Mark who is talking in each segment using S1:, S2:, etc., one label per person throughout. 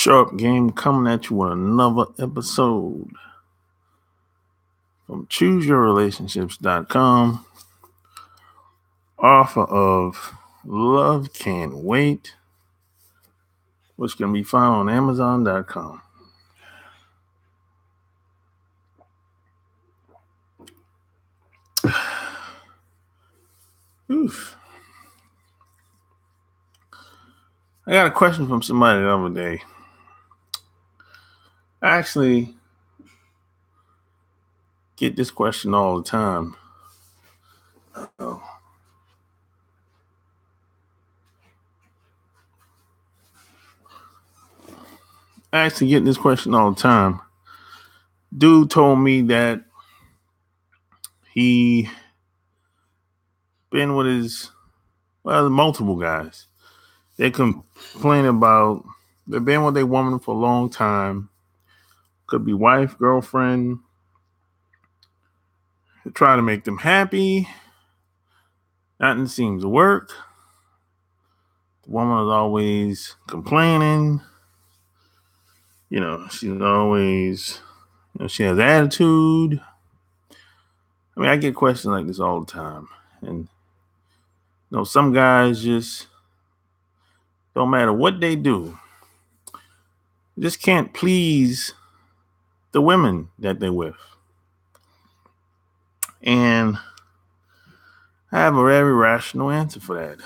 S1: Sharp Game coming at you with another episode from ChooseYourRelationships.com, author of Love Can't Wait, which can be found on Amazon.com. Oof. I got a question from somebody the other day. I actually get this question all the time. Dude told me that he been with multiple guys. They complain about they've been with a woman for a long time. Could be wife, girlfriend. They try to make them happy. Nothing seems to work. The woman is always complaining. She's always, she has attitude. I mean, I get questions like this all the time. And, some guys just don't matter what they do. They just can't please the women that they're with. And I have a very rational answer for that.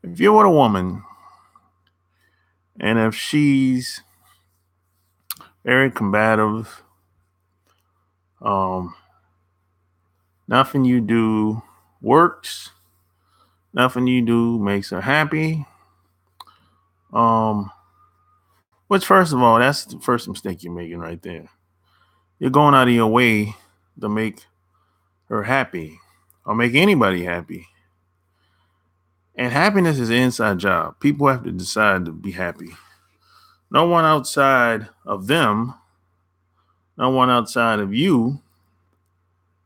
S1: If you're with a woman, and if she's very combative, nothing you do works, nothing you do makes her happy, which, first of all, that's the first mistake you're making right there. You're going out of your way to make her happy or make anybody happy. And happiness is an inside job. People have to decide to be happy. No one outside of them, no one outside of you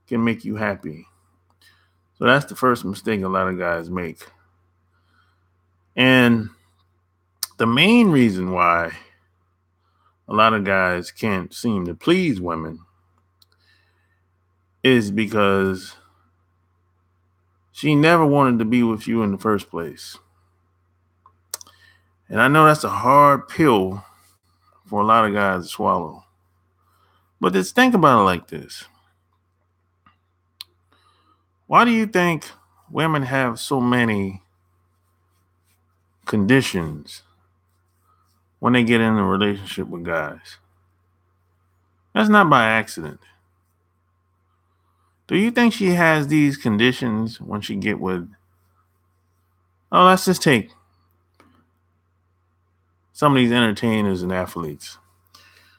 S1: can make you happy. So that's the first mistake a lot of guys make. And the main reason why a lot of guys can't seem to please women is because she never wanted to be with you in the first place. And I know that's a hard pill for a lot of guys to swallow. But just think about it like this. Why do you think women have so many conditions when they get in a relationship with guys? That's not by accident. Do you think she has these conditions when she get with... let's just take some of these entertainers and athletes.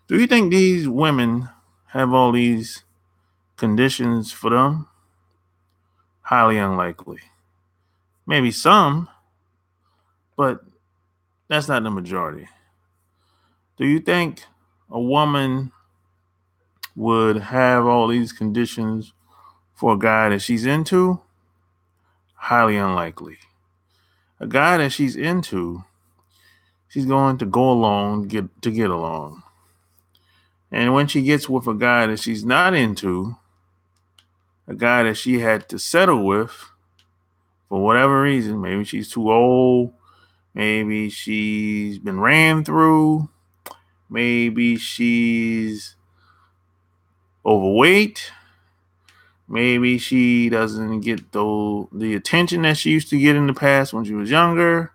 S1: Do you think these women have all these conditions for them? Highly unlikely. Maybe some, but that's not the majority. Do you think a woman would have all these conditions for a guy that she's into? Highly unlikely. A guy that she's into, she's going to go along to get along. And when she gets with a guy that she's not into, a guy that she had to settle with for whatever reason, maybe she's too old, maybe she's been ran through, maybe she's overweight, maybe she doesn't get the attention that she used to get in the past when she was younger.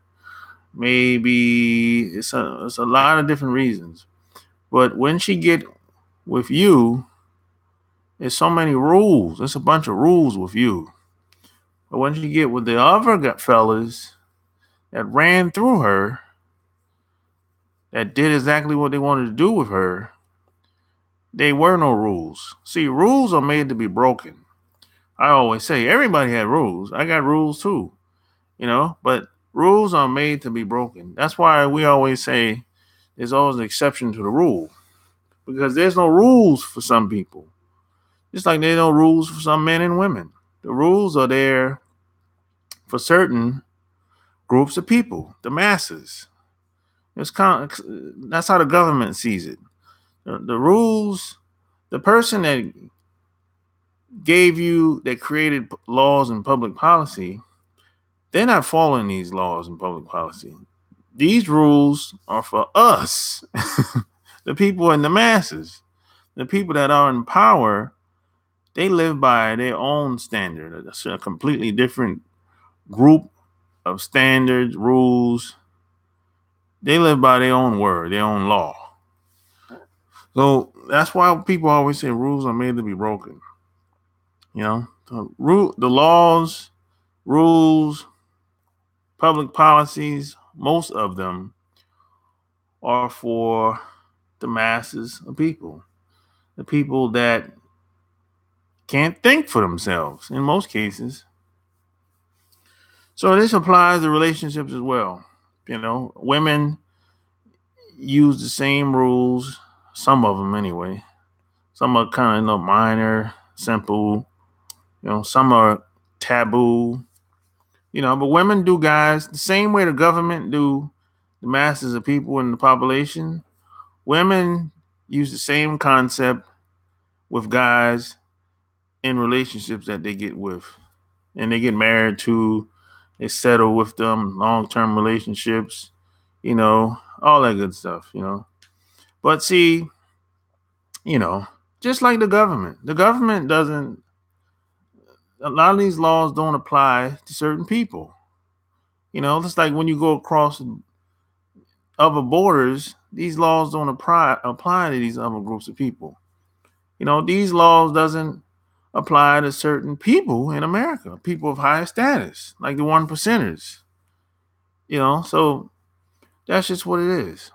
S1: Maybe it's a lot of different reasons. But when she get with you, there's so many rules. There's a bunch of rules with you. But when she get with the other fellas that ran through her, that did exactly what they wanted to do with her, there were no rules. See, rules are made to be broken. I always say, everybody had rules. I got rules too, but rules are made to be broken. That's why we always say there's always an exception to the rule, because there's no rules for some people. Just like there are no rules for some men and women. The rules are there for certain groups of people, the masses. It's kind of, that's how the government sees it. The rules, the person that that created laws and public policy, they're not following these laws and public policy. These rules are for us, the people and the masses. The people that are in power, they live by their own standard. It's a completely different group of standards, rules. They live by their own word, their own law. So that's why people always say rules are made to be broken. The laws, rules, public policies, most of them are for the masses of people, the people that can't think for themselves in most cases. So this applies to relationships as well. Women use the same rules, some of them anyway. Some are kind of minor, simple. Some are taboo. But women do, guys, the same way the government do the masses of people in the population. Women use the same concept with guys in relationships that they get with, and they get married to, they settle with them, long-term relationships, all that good stuff, But see, just like the government doesn't, a lot of these laws don't apply to certain people. Just like when you go across other borders, these laws don't apply to these other groups of people. These laws doesn't apply to certain people in America, people of higher status, like the 1%ers. So that's just what it is.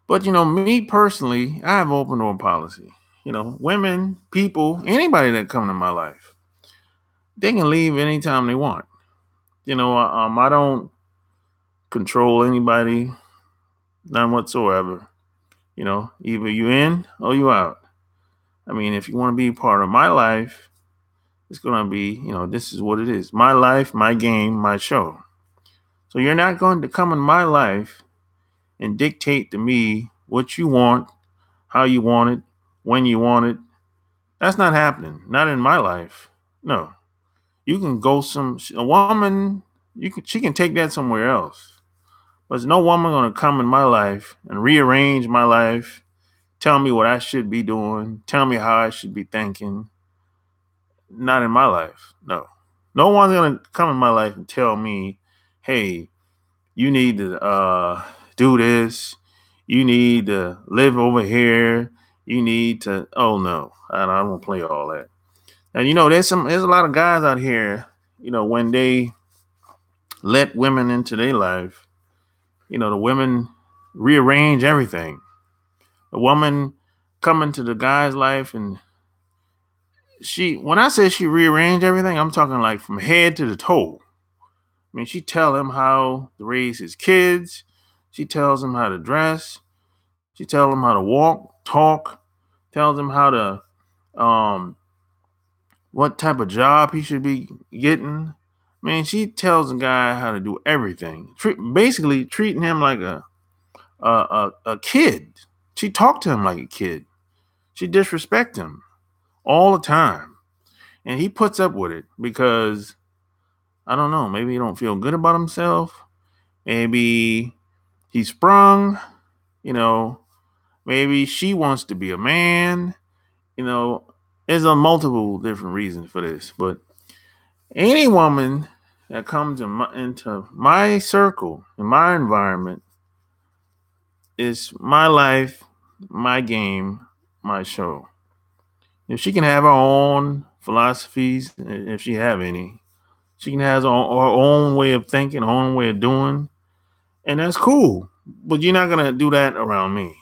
S1: But me personally, I have open door policy. Women, people, anybody that come to my life, they can leave anytime they want. I don't control anybody, none whatsoever. Either you in or you out. I mean, if you want to be part of my life, it's going to be, this is what it is. My life, my game, my show. So you're not going to come in my life and dictate to me what you want, how you want it, when you want it. That's not happening. Not in my life. No. You can go a woman, she can take that somewhere else. But there's no woman going to come in my life and rearrange my life, tell me what I should be doing, tell me how I should be thinking. Not in my life. No. No one's going to come in my life and tell me, hey, you need to do this. You need to live over here. You need to, oh no, I don't play all that. And there's a lot of guys out here, when they let women into their life, the women rearrange everything. The woman come into the guy's life, and when I say she rearranged everything, I'm talking like from head to the toe. I mean, she tell him how to raise his kids. She tells him how to dress. She tells him how to walk, talk. Tells him how to, what type of job he should be getting. I mean, she tells the guy how to do everything. Basically treating him like a kid. She talked to him like a kid. She disrespects him all the time. And he puts up with it because, I don't know, maybe he don't feel good about himself. Maybe he's sprung, maybe she wants to be a man, there's a multiple different reasons for this. But any woman that comes into my circle, in my environment, is my life, my game, my show. If she can have her own philosophies, if she have any, she can have her own way of thinking, her own way of doing, and that's cool. But you're not gonna do that around me.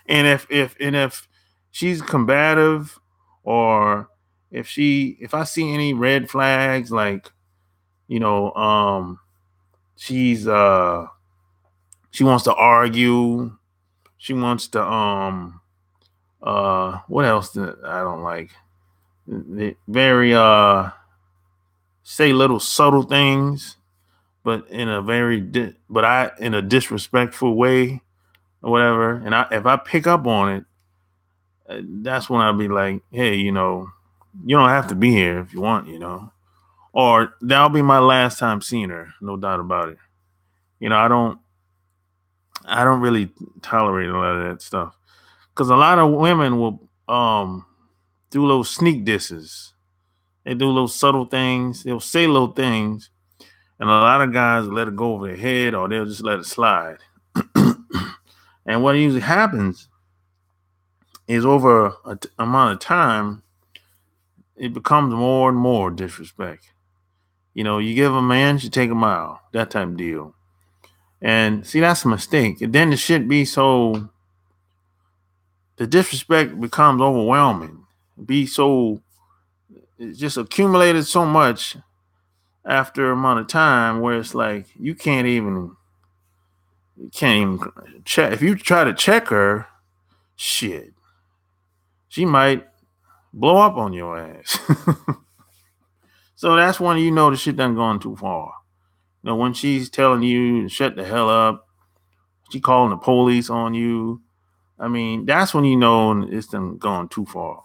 S1: And if she's combative, or if I see any red flags, like she's she wants to argue, she wants to what else that I don't like, very say little subtle things, but in a in a disrespectful way or whatever. And if I pick up on it, that's when I'll be like, hey, you don't have to be here if you want, or that'll be my last time seeing her, no doubt about it. I don't really tolerate a lot of that stuff because a lot of women will do little sneak disses. They do little subtle things. They'll say little things, and a lot of guys let it go over their head, or they'll just let it slide. And what usually happens is over an amount of time, it becomes more and more disrespect. You give a man, you take a mile, that type of deal. And see, that's a mistake. And then the shit be so, the disrespect becomes overwhelming. It's just accumulated so much after a amount of time where it's like you can't even check. If you try to check her, shit, she might blow up on your ass. So that's when the shit done gone too far. When she's telling you to shut the hell up, she calling the police on you. I mean, that's when it's done gone too far.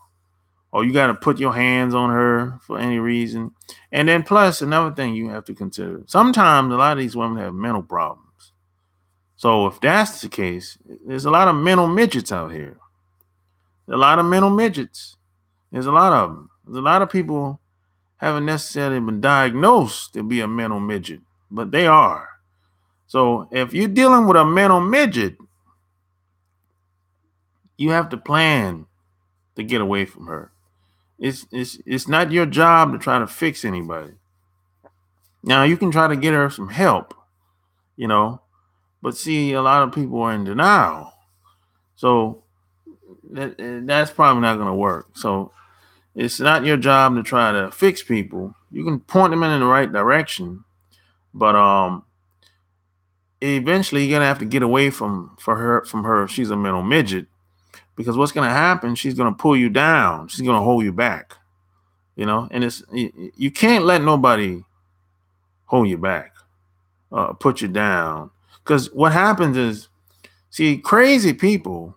S1: Or you got to put your hands on her for any reason. And then plus another thing you have to consider. Sometimes a lot of these women have mental problems. So if that's the case, there's a lot of mental midgets out here. A lot of mental midgets. There's a lot of them. There's a lot of people haven't necessarily been diagnosed to be a mental midget, but they are. So if you're dealing with a mental midget, you have to plan to get away from her. It's not your job to try to fix anybody. Now you can try to get her some help, but see, a lot of people are in denial. So that's probably not going to work. So it's not your job to try to fix people. You can point them in the right direction, but eventually you're gonna have to get away from her if she's a mental midget, because what's gonna happen? She's gonna pull you down. She's gonna hold you back. And you can't let nobody hold you back, put you down, because what happens is, see, crazy people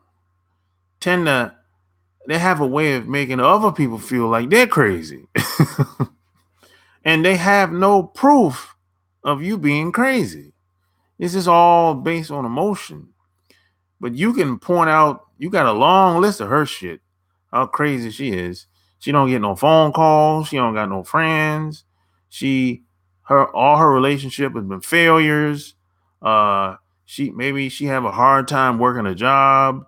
S1: they have a way of making other people feel like they're crazy. And they have no proof of you being crazy. This is all based on emotion. But you can point out, you got a long list of her shit, how crazy she is. She don't get no phone calls. She don't got no friends. All her relationship has been failures. Maybe she have a hard time working a job.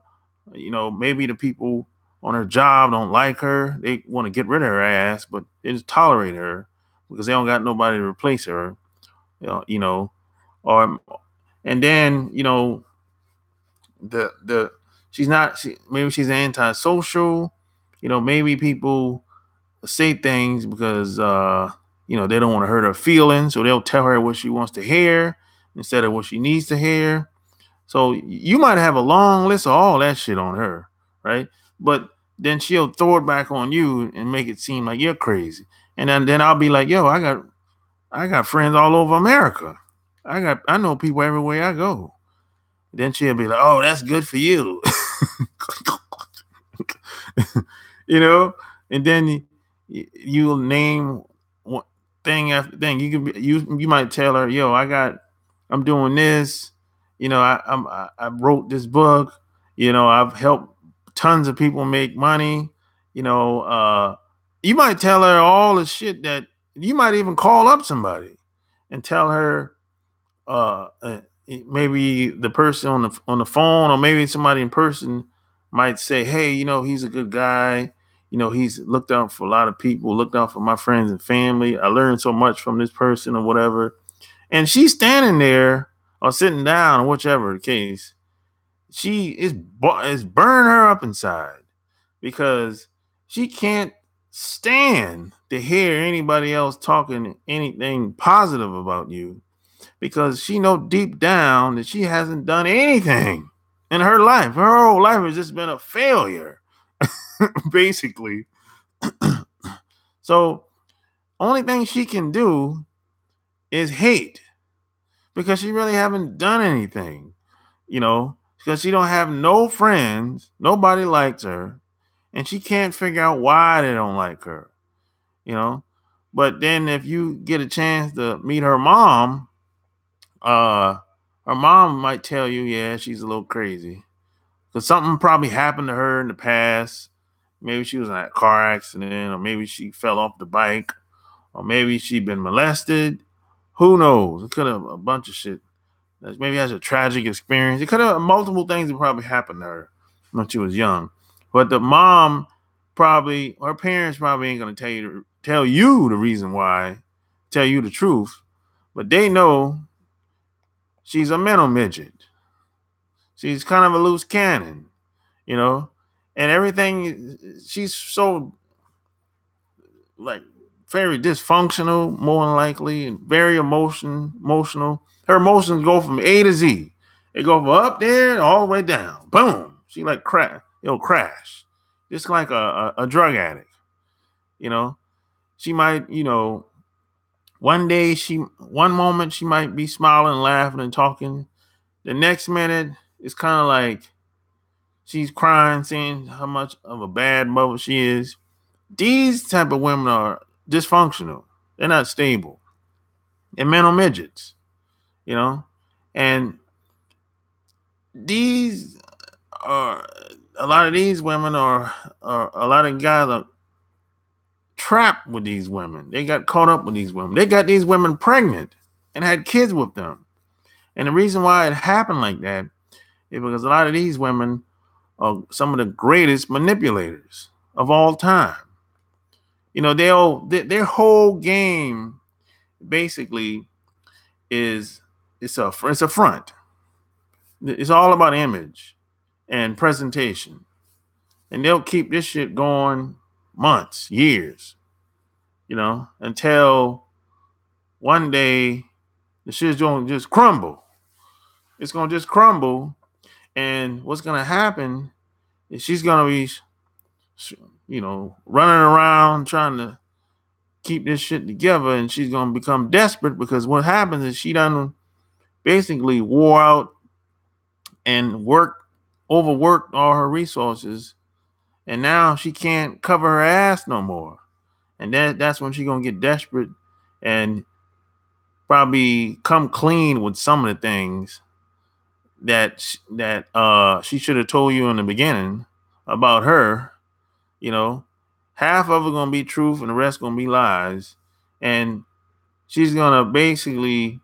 S1: Maybe the people on her job don't like her. They want to get rid of her ass, but they just tolerate her because they don't got nobody to replace her. Or and then the maybe she's antisocial. Maybe people say things because they don't want to hurt her feelings, so they'll tell her what she wants to hear instead of what she needs to hear. So you might have a long list of all that shit on her, right? But then she'll throw it back on you and make it seem like you're crazy. And then I'll be like, yo, I got friends all over America. I know people everywhere I go. Then she'll be like, oh, that's good for you. And then you'll name one thing after thing. You might tell her, yo, I'm doing this. I wrote this book. I've helped tons of people make money. You might tell her all the shit that you might even call up somebody and tell her, maybe the person on the phone, or maybe somebody in person might say, hey, he's a good guy. He's looked out for a lot of people, looked out for my friends and family. I learned so much from this person or whatever. And she's standing there or sitting down or whichever the case. She is burn her up inside because she can't stand to hear anybody else talking anything positive about you, because she know deep down that she hasn't done anything in her life. Her whole life has just been a failure, basically. So only thing she can do is hate. because she really haven't done anything, because she don't have no friends, nobody likes her, and she can't figure out why they don't like her, you know. But then if you get a chance to meet uh, her mom might tell you, yeah, she's a little crazy because something probably happened to her in the past. Maybe she was in a car accident, or maybe she fell off the bike, or maybe she been molested. Who knows? It could have a bunch of shit. Maybe has a tragic experience. It could have multiple things that probably happened to her when she was young. But the mom probably, her parents probably ain't gonna tell you the reason why, tell you the truth. But they know she's a mental midget. She's kind of a loose cannon, you know, and everything. She's so like very dysfunctional, more than likely, and very emotional. Her emotions go from A to Z. They go from up there and all the way down. Boom. She like crash. Just like a drug addict, you know. She might, one moment she might be smiling, laughing, and talking. The next minute, it's kind of like she's crying, saying how much of a bad mother she is. These type of women are dysfunctional. They're not stable. They're mental midgets, and these are a lot of these women are a lot of guys are trapped with these women. They got caught up with these women. They got these women pregnant and had kids with them. And the reason why it happened like that is because a lot of these women are some of the greatest manipulators of all time. Their whole game basically is it's a front. It's all about image and presentation, and they'll keep this shit going months, years, until one day the shit's gonna just crumble. It's gonna just crumble, and what's gonna happen is she's gonna be, running around trying to keep this shit together, and she's gonna become desperate because what happens is she done basically wore out and overworked all her resources, and now she can't cover her ass no more. And that's when she's gonna get desperate and probably come clean with some of the things that she should have told you in the beginning about her. Half of it gonna be truth and the rest gonna be lies, and she's gonna basically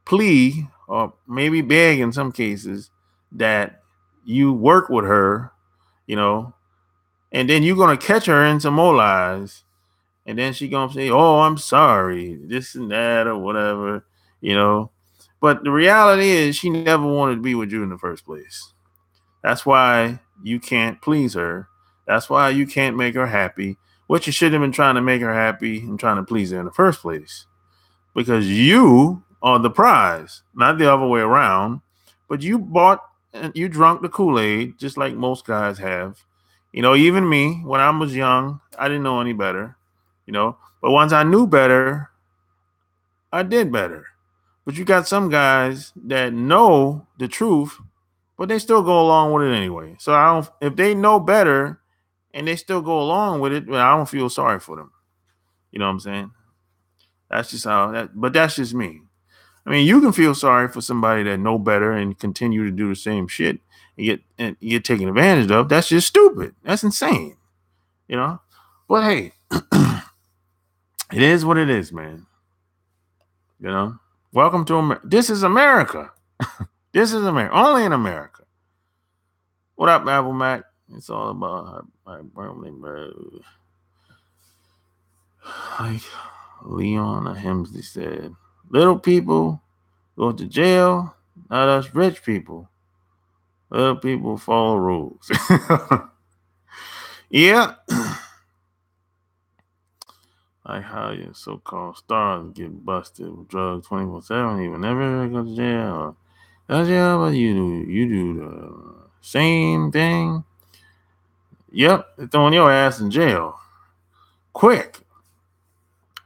S1: plea or maybe beg in some cases that you work with her, and then you're gonna catch her in some more lies, and then she gonna say, "Oh, I'm sorry," this and that or whatever, But the reality is, she never wanted to be with you in the first place. That's why you can't please her. That's why you can't make her happy. What you should have been trying to make her happy and trying to please her in the first place, because you are the prize, not the other way around. But you bought and you drunk the Kool-Aid, just like most guys have. Even me, when I was young, I didn't know any better. But once I knew better, I did better. But you got some guys that know the truth, but they still go along with it anyway. So if they know better and they still go along with it, well, I don't feel sorry for them. You know what I'm saying? That's just but that's just me. I mean, you can feel sorry for somebody that know better and continue to do the same shit and get taken advantage of. That's just stupid. That's insane. But hey, it is what it is, man. Welcome to America. This is America. This is America. Only in America. What up, Apple Mac? It's all about like Leon Hemsley said. Little people go to jail, not us rich people. Little people follow rules. Yeah. Like how your so-called stars get busted with drugs 24/7, even never go to jail. But you do the same thing. Yep, they're throwing your ass in jail. Quick.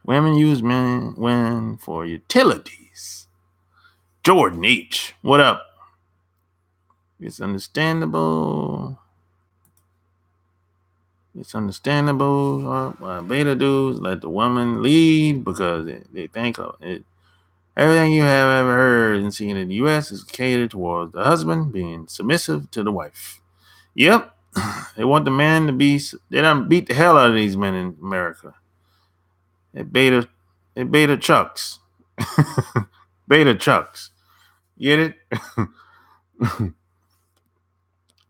S1: Women use men for utilities. Jordan H. What up? It's understandable. It's understandable why beta dudes let the woman lead because they think it. Everything you have ever heard and seen in the U.S. is catered towards the husband being submissive to the wife. Yep, they want the man to be. They done beat the hell out of these men in America. They beta chucks. Beta chucks. Get it?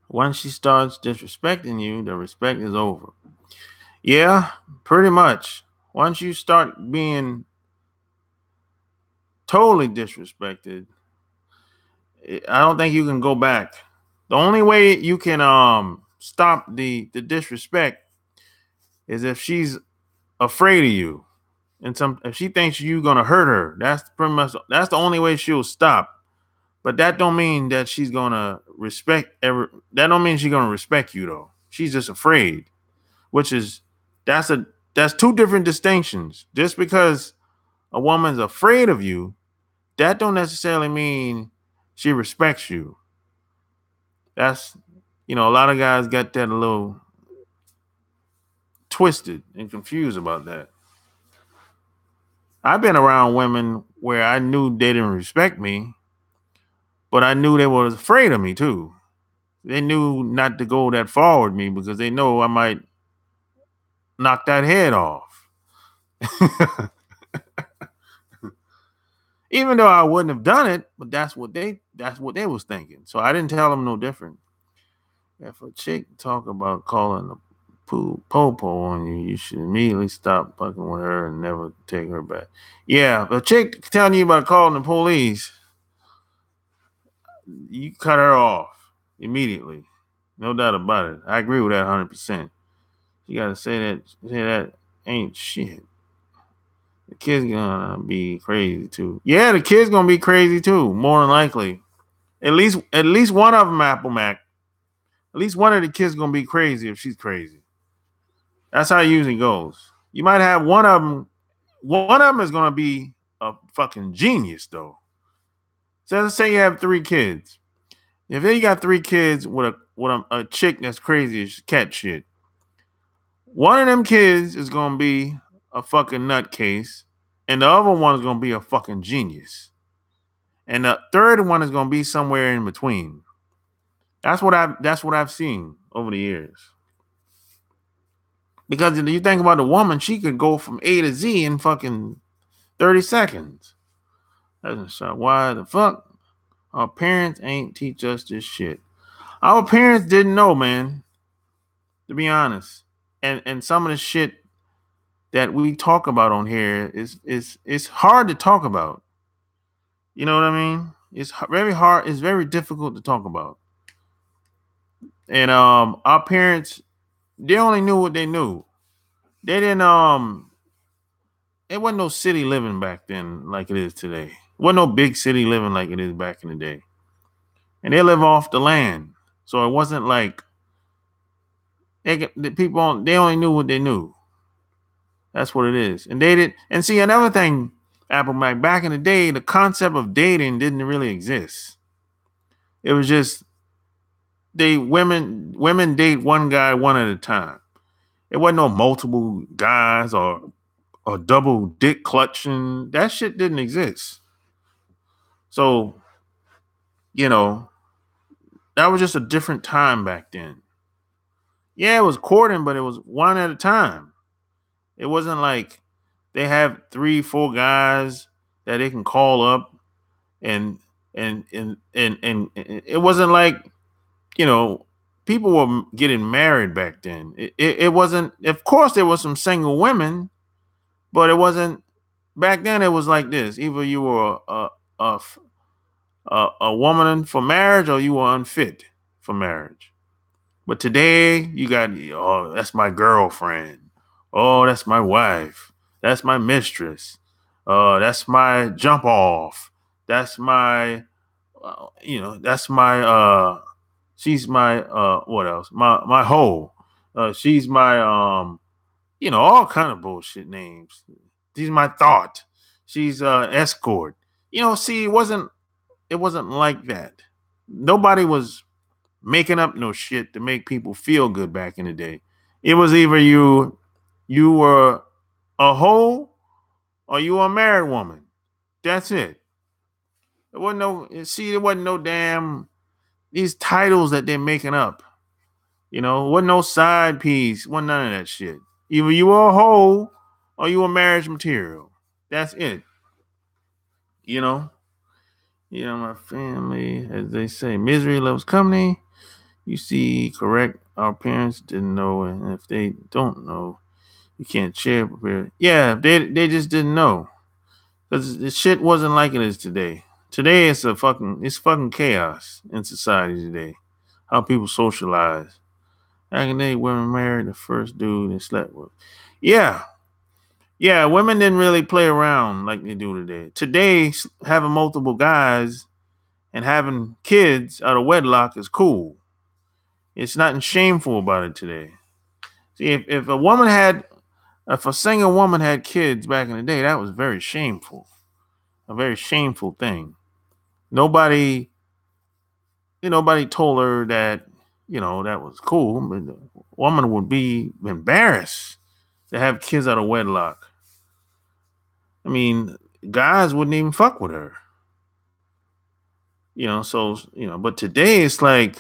S1: Once she starts disrespecting you, the respect is over. Yeah, pretty much. Once you start being totally disrespected, I don't think you can go back. The only way you can stop the disrespect is if she's afraid of you. And if she thinks you're gonna hurt her, that's the only way she'll stop. But that don't mean that she's gonna that don't mean she's gonna respect you though. She's just afraid, which is that's two different distinctions. Just because a woman's afraid of you, that don't necessarily mean she respects you. That's a lot of guys got that a little twisted and confused about that. I've been around women where I knew they didn't respect me, but I knew they were afraid of me too. They knew not to go that far with me because they know I might knock that head off. Even though I wouldn't have done it, but that's what they was thinking. So I didn't tell them no different. If a chick talk about calling a po-po on you, you should immediately stop fucking with her and never take her back. Yeah, if a chick telling you about calling the police, you cut her off immediately. No doubt about it. I agree with that 100%. You gotta say that ain't shit. The kid's gonna be crazy too. Yeah, the kid's gonna be crazy too, more than likely. At least one of them, Apple Mac. At least one of the kids gonna be crazy if she's crazy. That's how it usually goes. You might have one of them. One of them is gonna be a fucking genius though. So let's say you have 3 kids. If you got 3 kids with a chick that's crazy as cat shit, one of them kids is gonna be a fucking nutcase, and the other one is gonna be a fucking genius, and the third one is gonna be somewhere in between. That's what I've seen over the years. Because if you think about a woman, she could go from A to Z in fucking 30 seconds. That's why the fuck our parents ain't teach us this shit. Our parents didn't know, man. To be honest, and some of the shit that we talk about on here is hard to talk about. You know what I mean? It's very hard. It's very difficult to talk about. And our parents, they only knew what they knew. They didn't it wasn't no city living back then like it is today. It wasn't no big city living like it is back in the day. And they live off the land. So it wasn't like the people they only knew what they knew. That's what it is. And they did. And see, another thing, Apple Mac, back in the day, the concept of dating didn't really exist. It was just women date one guy one at a time. It wasn't no multiple guys or double dick clutching. That shit didn't exist. So, that was just a different time back then. Yeah, it was courting, but it was one at a time. It wasn't like they have 3, 4 guys that they can call up and it wasn't like, people were getting married back then. It wasn't, of course there was some single women, but it wasn't back then. It was like this: either you were a woman for marriage or you were unfit for marriage. But today you got, oh, that's my girlfriend. Oh, that's my wife. That's my mistress. That's my jump off. That's my, that's my, she's my, what else? My hoe. She's my, all kind of bullshit names. She's my thought. She's escort. See, it wasn't wasn't like that. Nobody was making up no shit to make people feel good back in the day. It was either you were a hoe or you were a married woman. That's it. There wasn't no damn these titles that they're making up. Wasn't no side piece, wasn't none of that shit. Either you were a hoe or you were marriage material. That's it. You know? My family, as they say, misery loves company. You see, correct. Our parents didn't know, and if they don't know, you can't share. Prepare. Yeah, they just didn't know because the shit wasn't like it is today. Today it's fucking chaos in society today. How people socialize. Back in the day, women married the first dude and slept with. Yeah, yeah. Women didn't really play around like they do today. Today, having multiple guys and having kids out of wedlock is cool. It's nothing shameful about it today. See, if a single woman had kids back in the day, that was very shameful. A very shameful thing. Nobody told her that, that was cool. But the woman would be embarrassed to have kids out of wedlock. I mean, guys wouldn't even fuck with her. But today it's like,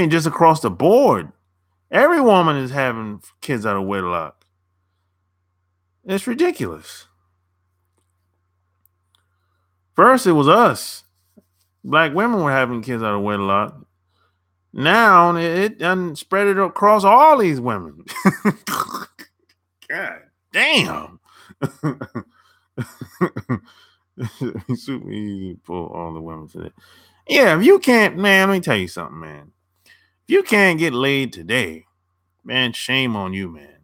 S1: just across the board, every woman is having kids out of wedlock. It's ridiculous. First, it was us. Black women were having kids out of wedlock. Now it done spread it across all these women. God damn. It's super easy to pull all the women today. Yeah, if you can't, man, let me tell you something, man. If you can't get laid today, man, shame on you, man.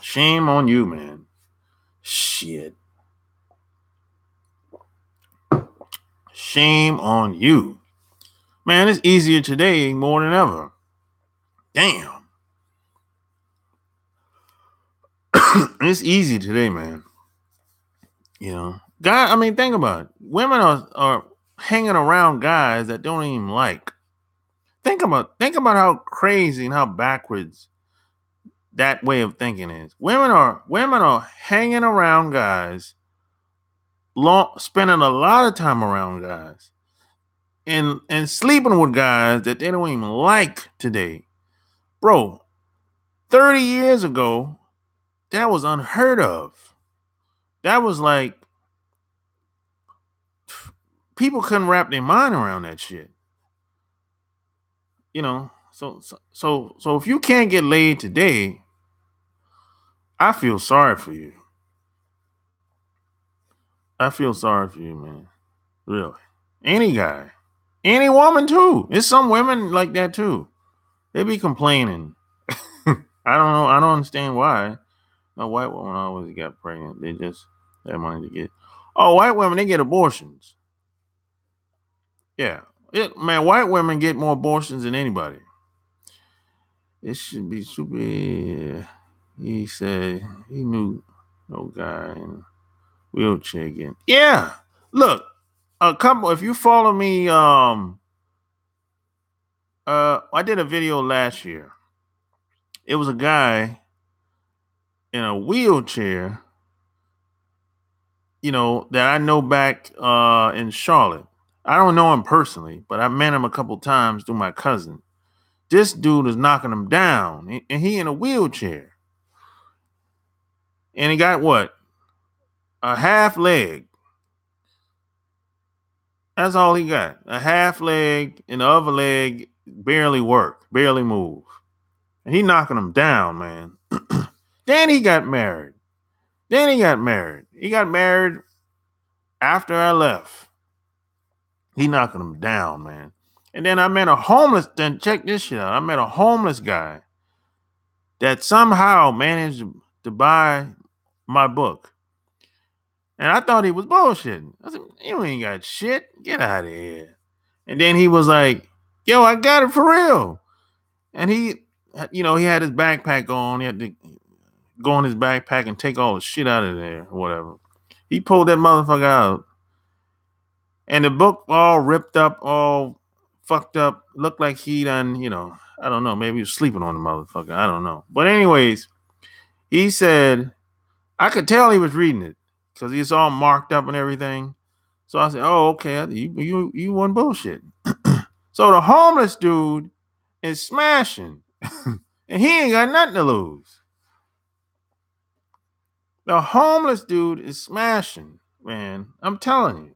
S1: Shame on you, man. Shit. Shame on you. Man, it's easier today more than ever. Damn. It's easy today, man. Think about it. Women are hanging around guys that don't even like. Think about how crazy and how backwards that way of thinking is. Women are hanging around guys, spending a lot of time around guys, and sleeping with guys that they don't even like today. Bro, 30 years ago, that was unheard of. That was like people couldn't wrap their mind around that shit. So if you can't get laid today, I feel sorry for you. I feel sorry for you, man. Really. Any guy. Any woman too. There's some women like that too. They be complaining. I don't know. I don't understand why. A white woman always got pregnant. They just have money to get. Oh, white women, they get abortions. Yeah. Man, white women get more abortions than anybody. It should be super. He said he knew no guy in a wheelchair again. Yeah. Look, if you follow me, I did a video last year. It was a guy in a wheelchair, that I know back in Charlotte. I don't know him personally, but I met him a couple times through my cousin. This dude is knocking him down, and he in a wheelchair. And he got what? A half leg. That's all he got. A half leg, and the other leg barely work, barely move. And he knocking him down, man. Then he got married. He got married after I left. He knocking him down, man. And then I met a homeless, then check this shit out. I met a homeless guy that somehow managed to buy my book. And I thought he was bullshitting. I said, you ain't got shit. Get out of here. And then he was like, yo, I got it for real. And he had his backpack on. He had to go in his backpack and take all the shit out of there or whatever. He pulled that motherfucker out. And the book all ripped up, all fucked up, looked like he done, I don't know, maybe he was sleeping on the motherfucker. I don't know. But anyways, he said, I could tell he was reading it because he's all marked up and everything. So I said, oh, okay, you won bullshit. So the homeless dude is smashing and he ain't got nothing to lose. The homeless dude is smashing, man. I'm telling you.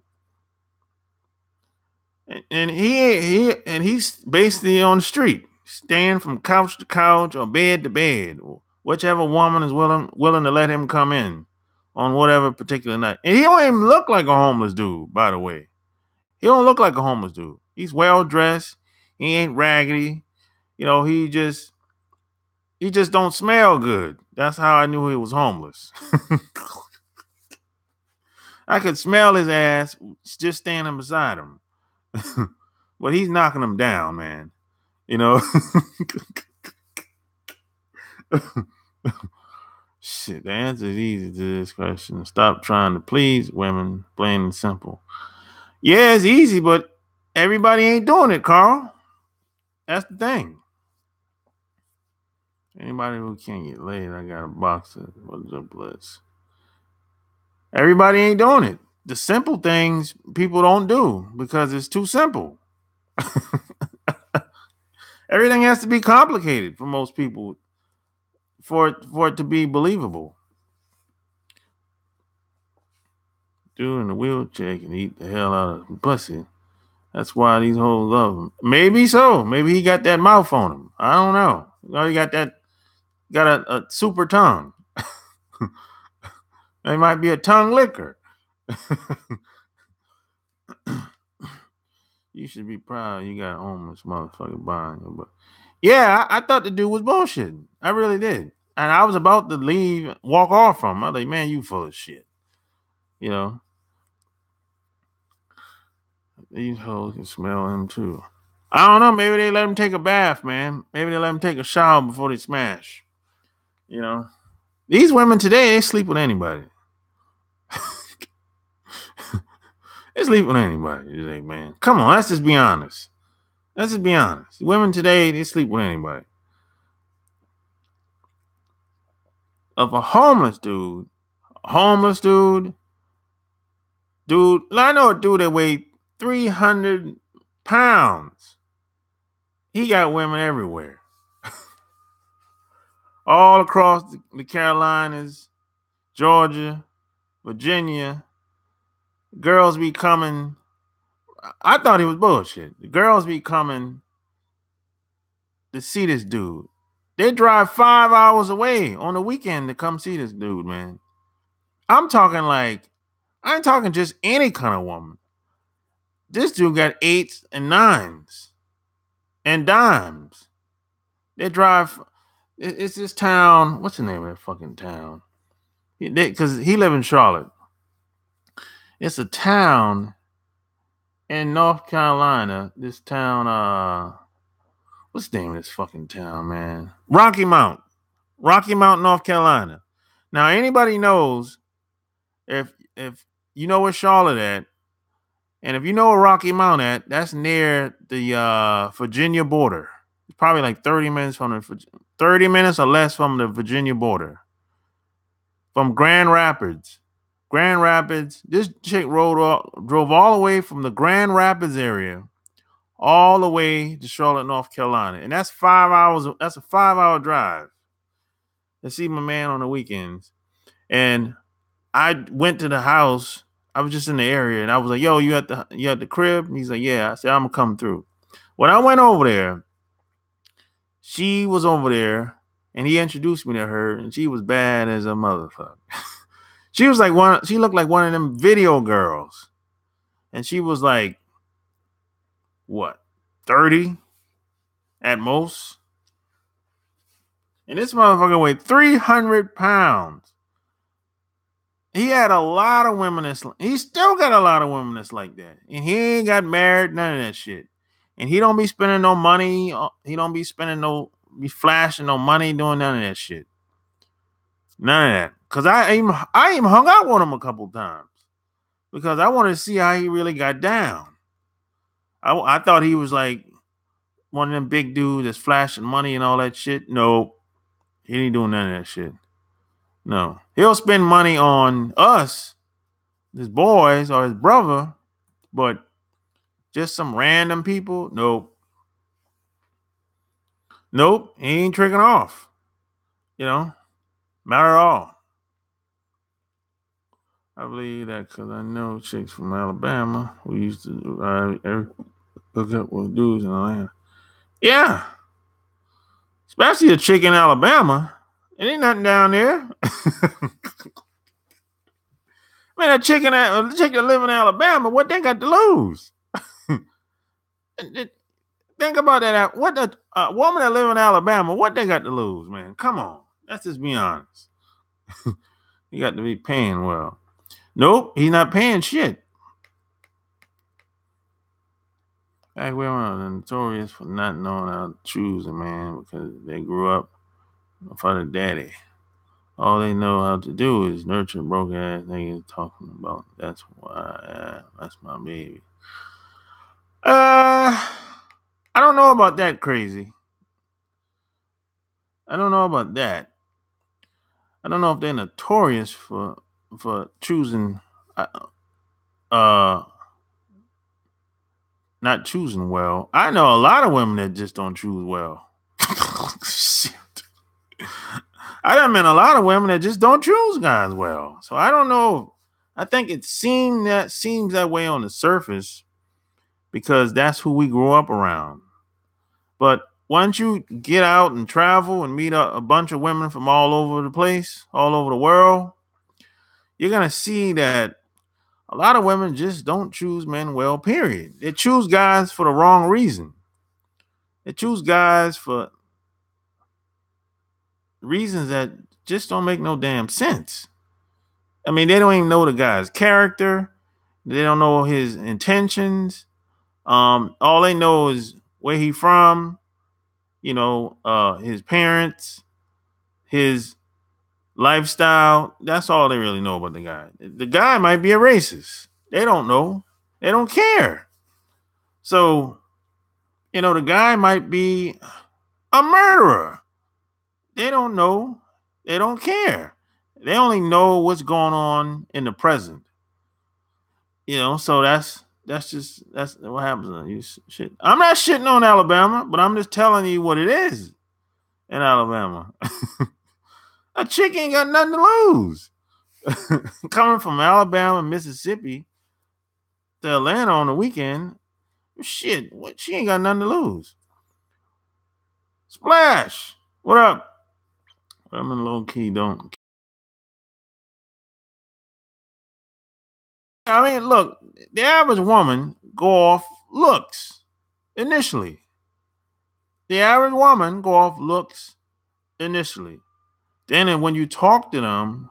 S1: And he's basically on the street, staying from couch to couch or bed to bed, whichever woman is willing to let him come in on whatever particular night. And he don't even look like a homeless dude, by the way. He don't look like a homeless dude. He's well dressed. He ain't raggedy. He just don't smell good. That's how I knew he was homeless. I could smell his ass just standing beside him. But he's knocking him down, man. Shit, the answer is easy to this question. Stop trying to please women, plain and simple. Yeah, it's easy, but everybody ain't doing it, Carl. That's the thing. Anybody who can't get laid, I got a box of what's up, bless. Everybody ain't doing it. The simple things people don't do because it's too simple. Everything has to be complicated for most people for it to be believable. Dude in the wheelchair can eat the hell out of pussy. That's why these hoes love him. Maybe so. Maybe he got that mouth on him. I don't know. He got a super tongue. They might be a tongue licker. You should be proud you got a homeless motherfucker behind you. But yeah, I thought the dude was bullshit. I really did. And I was about to leave, walk off from him. I was like, man, you full of shit. These hoes can smell him too. I don't know. Maybe they let him take a bath, man. Maybe they let him take a shower before they smash. These women today, they sleep with anybody. They sleep with anybody. You think, man? Come on, let's just be honest. Women today, they sleep with anybody. Of a homeless dude, I know a dude that weighed 300 pounds. He got women everywhere. All across the Carolinas, Georgia, Virginia. Girls be coming. I thought he was bullshit. The girls be coming to see this dude. They drive 5 hours away on the weekend to come see this dude, man. I ain't talking just any kind of woman. This dude got 8s and 9s and dimes. They drive. It's this town. What's the name of that fucking town? Because he live in Charlotte. It's a town in North Carolina. This town, what's the name of this fucking town, man? Rocky Mount, North Carolina. Now, anybody knows if you know where Charlotte at, and if you know where Rocky Mount at, that's near the Virginia border. It's probably like 30 minutes or less from the Virginia border. From Grand Rapids. This chick drove all the way from the Grand Rapids area all the way to Charlotte, North Carolina. And that's 5 hours. That's a 5-hour drive to see my man on the weekends. And I went to the house. I was just in the area and I was like, yo, you at the crib? And he's like, yeah. I said, I'm gonna come through. When I went over there, she was over there and he introduced me to her and she was bad as a motherfucker. She looked like one of them video girls. And she was like, what, 30 at most? And this motherfucker weighed 300 pounds. He had a lot of women he still got a lot of women that's like that. And he ain't got married, none of that shit. And he don't be spending no money. He don't be be flashing no money, doing none of that shit. None of that. Because I even hung out with him a couple times because I wanted to see how he really got down. I thought he was like one of them big dudes that's flashing money and all that shit. No, he ain't doing none of that shit. No, he'll spend money on us, his boys or his brother, but just some random people. Nope, he ain't tricking off. Not at all. I believe that because I know chicks from Alabama who used to hook up with dudes in Atlanta. Yeah, especially a chick in Alabama. It ain't nothing down there. Man, a chick that live in Alabama, what they got to lose? Think about that. What the woman that live in Alabama, what they got to lose, man? Come on. Let's just be honest. He got to be paying well. Nope, he's not paying shit. Black women are notorious for not knowing how to choose a man because they grew up for the daddy. All they know how to do is nurture broke ass niggas talking about that's why that's my baby. I don't know about that crazy. I don't know about that. I don't know if they're notorious for choosing not choosing well. I know a lot of women that just don't choose well. Shit. I done met a lot of women that just don't choose guys well. So I don't know. I think it seems that way on the surface because that's who we grew up around. But once you get out and travel and meet a bunch of women from all over the place, all over the world, you're going to see that a lot of women just don't choose men well, period. They choose guys for the wrong reason. They choose guys for reasons that just don't make no damn sense. I mean, they don't even know the guy's character. They don't know his intentions. All they know is where he from, his parents, his lifestyle. That's all they really know about the guy. The guy might be a racist. They don't know. They don't care. So, the guy might be a murderer. They don't know. They don't care. They only know what's going on in the present. So that's what happens. Shit. I'm not shitting on Alabama, but I'm just telling you what it is in Alabama. A chick ain't got nothing to lose. Coming from Alabama, Mississippi to Atlanta on the weekend, shit, she ain't got nothing to lose. Splash, what up? I'm in low key, don't. I mean, look, the average woman go off looks initially. The average woman go off looks initially. Then when you talk to them,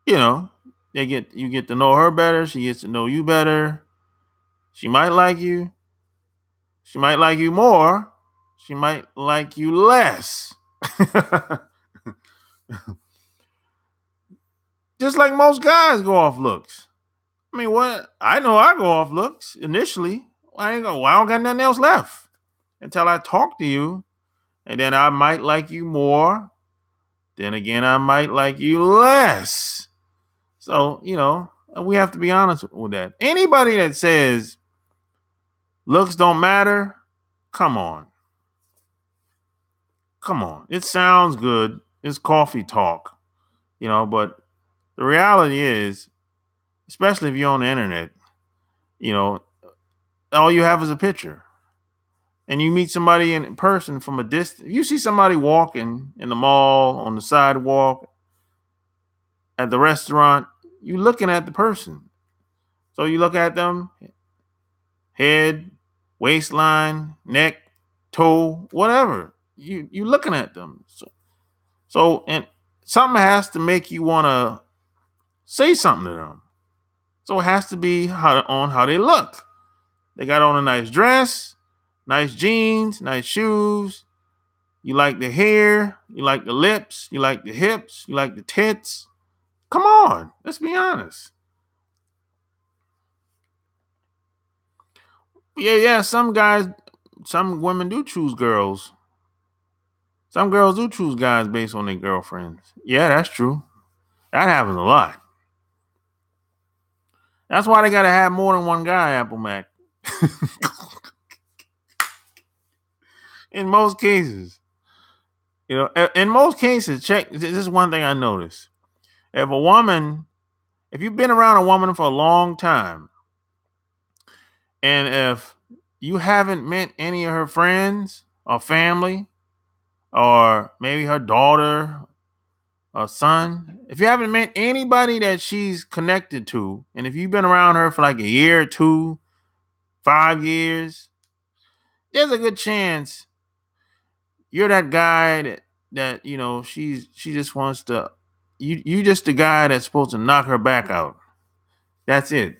S1: you get to know her better. She gets to know you better. She might like you. She might like you more. She might like you less. Just like most guys go off looks. I mean, what? I know I go off looks initially. I don't got nothing else left until I talk to you. And then I might like you more. Then again, I might like you less. So, we have to be honest with that. Anybody that says looks don't matter, come on. Come on. It sounds good. It's coffee talk, but the reality is, especially if you're on the internet, all you have is a picture. And you meet somebody in person from a distance. You see somebody walking in the mall, on the sidewalk, at the restaurant, you looking at the person. So you look at them, head, waistline, neck, toe, whatever. You looking at them. So and something has to make you want to say something to them. So it has to be how they look. They got on a nice dress, nice jeans, nice shoes. You like the hair, you like the lips, you like the hips, you like the tits. Come on, let's be honest. Yeah. Some women do choose girls. Some girls do choose guys based on their girlfriends. Yeah, that's true. That happens a lot. That's why they gotta have more than one guy, Apple Mac. In most cases. In most cases, check this is one thing I noticed. If you've been around a woman for a long time, and if you haven't met any of her friends or family, or maybe her daughter or son, if you haven't met anybody that she's connected to, and if you've been around her for like a year or two, 5 years, there's a good chance you're that guy that she just wants to you just the guy that's supposed to knock her back out. That's it.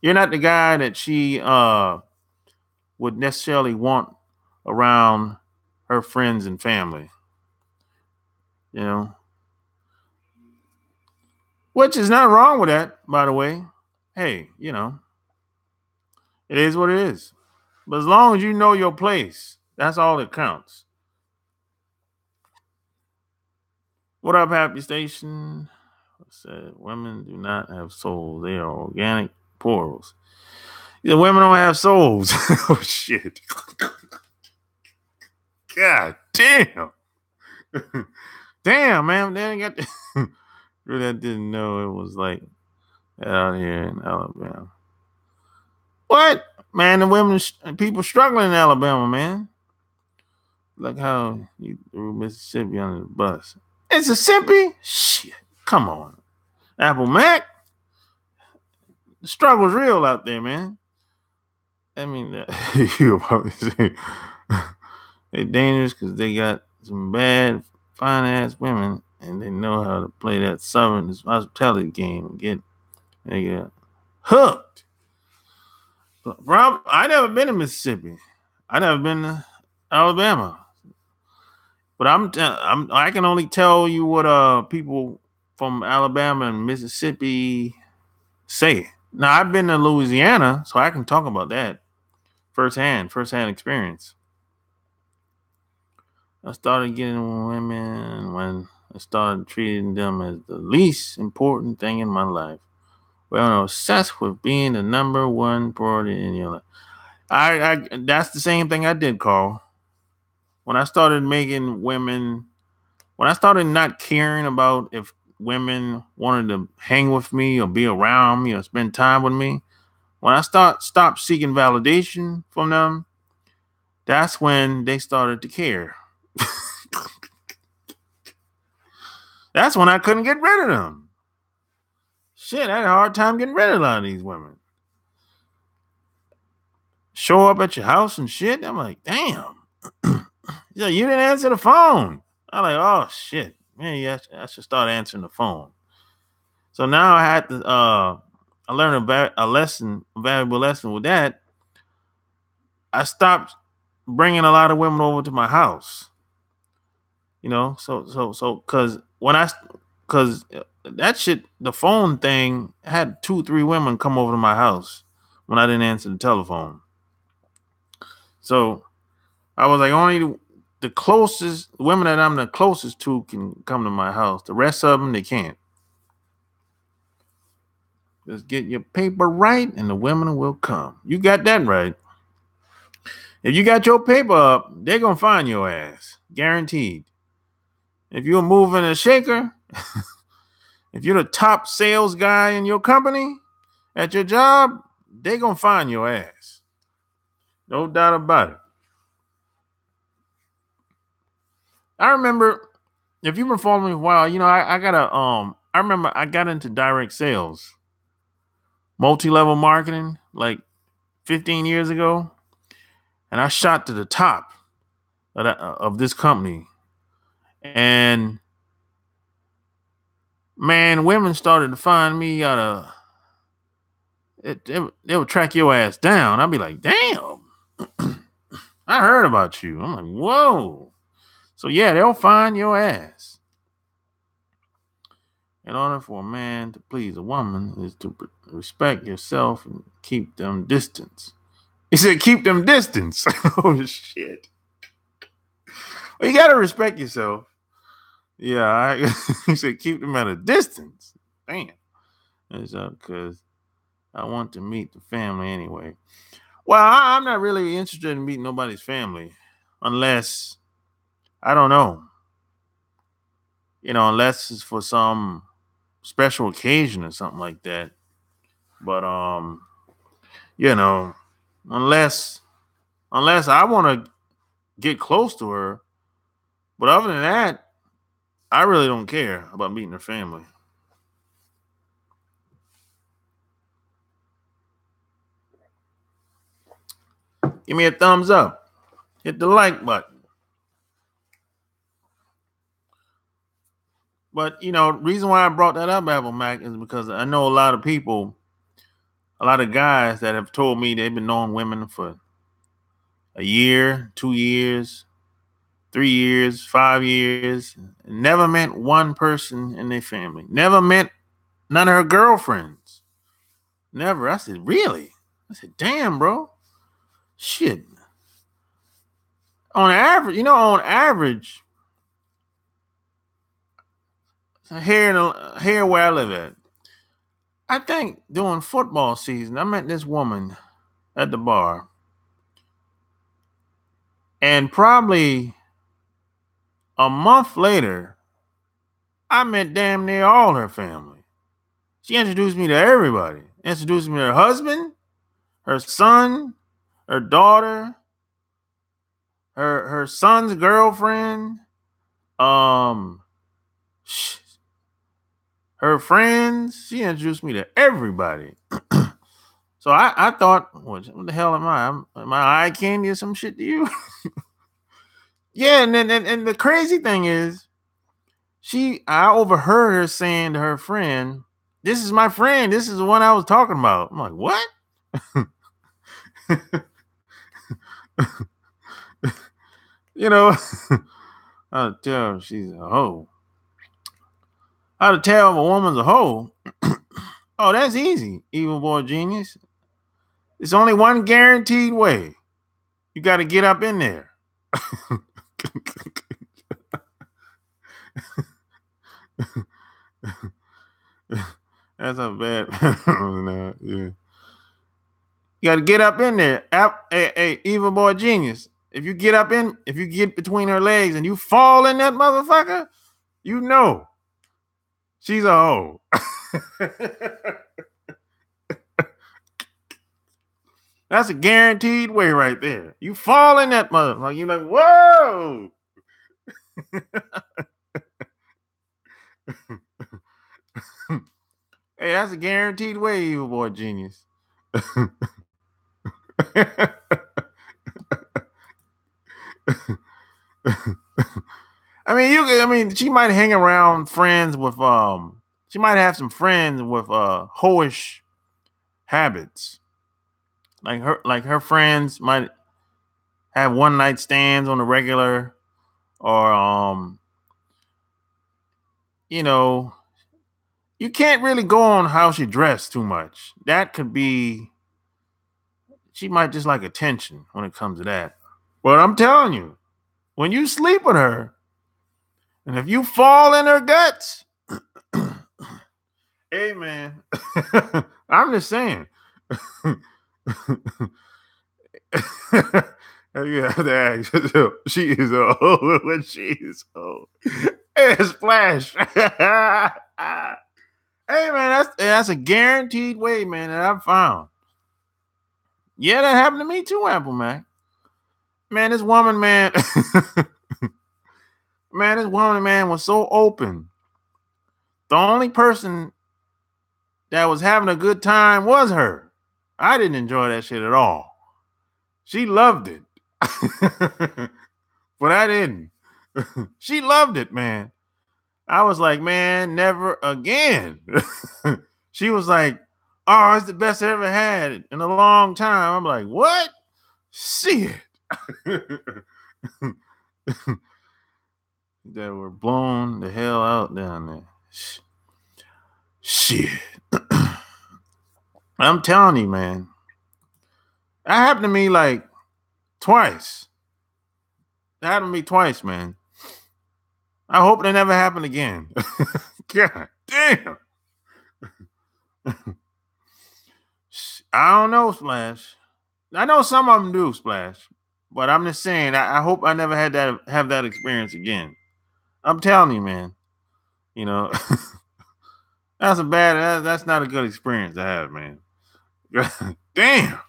S1: You're not the guy that she would necessarily want around her friends and family, you know. Which is not wrong with that, by the way. Hey, it is what it is. But as long as you know your place, that's all that counts. What up, Happy Station? Said women do not have souls. They are organic portals. The women don't have souls. Oh shit. God damn. Damn, man. They ain't got the really didn't know it was like out here in Alabama. What? Man, the women people struggling in Alabama, man. Look how you threw Mississippi under the bus. Mississippi? Shit. Come on. Apple Mac? The struggle's real out there, man. I mean, you probably say they're dangerous because they got some bad, fine ass women, and they know how to play that Southern hospitality game and they get hooked. Rob, I never been to Mississippi. I never been to Alabama, but I can only tell you what people from Alabama and Mississippi say. Now I've been to Louisiana, so I can talk about that firsthand experience. I started getting women when I started treating them as the least important thing in my life. Well, I'm obsessed with being the number one priority in your life. I that's the same thing I did, Carl. When I started when I started not caring about if women wanted to hang with me or be around me or spend time with me, when I stopped seeking validation from them, that's when they started to care. That's when I couldn't get rid of them. Shit, I had a hard time getting rid of a lot of these women. Show up at your house and shit. I'm like, damn. Yeah, you didn't answer the phone. I'm like, oh shit. Man, yeah, I should start answering the phone. So now I had to I learned a valuable lesson with that. I stopped bringing a lot of women over to my house. So cause that shit, the phone thing had 2-3 women come over to my house when I didn't answer the telephone. So I was like, only the closest women that I'm the closest to can come to my house. The rest of them, they can't. Just get your paper right and the women will come. You got that right. If you got your paper up, they're going to find your ass. Guaranteed. If you're moving a shaker, if you're the top sales guy in your company, at your job, they're going to find your ass. No doubt about it. I remember, if you've been following me a while, I remember I got into direct sales, multi-level marketing, like 15 years ago. And I shot to the top of this company. And man, women started to find me they would track your ass down. I'd be like, damn, I heard about you. I'm like, whoa. So yeah, they'll find your ass. In order for a man to please a woman is to respect yourself and keep them distance. He said, keep them distance. Oh, shit. Well, you got to respect yourself. Yeah, he said, keep them at a distance. Damn. It's because I want to meet the family anyway. Well, I'm not really interested in meeting nobody's family unless, I don't know, unless it's for some special occasion or something like that. But, you know, unless I want to get close to her. But other than that, I really don't care about meeting her family. Give me a thumbs up. Hit the like button. But, reason why I brought that up, Apple Mac, is because I know a lot of people, a lot of guys that have told me they've been knowing women for a year, 2 years, 3 years, 5 years, never met one person in their family. Never met none of her girlfriends. Never. I said, really? I said, damn, bro. Shit. On average, here where I live at, I think during football season, I met this woman at the bar. And probably a month later, I met damn near all her family. She introduced me to everybody. Introduced me to her husband, her son, her daughter, her son's girlfriend, her friends. She introduced me to everybody. So I thought, what the hell am I? Am I eye candy or some shit to you? Yeah, and the crazy thing is, I overheard her saying to her friend, "This is my friend. This is the one I was talking about." I'm like, what? I'll tell she's a hoe. How to tell if a woman's a hoe? Oh, that's easy, evil boy genius. It's only one guaranteed way. You got to get up in there. That's a bad. No, yeah. You got to get up in there. Hey, evil boy genius. If you get between her legs and you fall in that motherfucker, you know she's a hoe. That's a guaranteed way right there. You fall in that motherfucker, you're like, whoa. Hey, that's a guaranteed way, evil boy genius. She might hang around friends with she might have some friends with hoish habits. Like her friends might have one night stands on the regular, or you can't really go on how she dressed too much. That could be, she might just like attention when it comes to that. But I'm telling you, when you sleep with her, and if you fall in her guts, hey man, I'm just saying. You have to ask yourself, she is a hoe when she is old. Hey, splash. Hey man, that's a guaranteed way, man, that I've found. Yeah, that happened to me too, Apple Mac. Man, this woman, man, man, was so open. The only person that was having a good time was her. I didn't enjoy that shit at all. She loved it. But I didn't. She loved it, man. I was like, man, never again. She was like, oh, it's the best I ever had in a long time. I'm like, what? Shit. That were blown the hell out down there. Shit. I'm telling you, man. That happened to me like twice. That happened to me twice, man. I hope it never happen again. God damn. I don't know, Splash. I know some of them do, Splash. But I'm just saying, I hope I never have that experience again. I'm telling you, man. You know, that's not a good experience to have, man. Damn.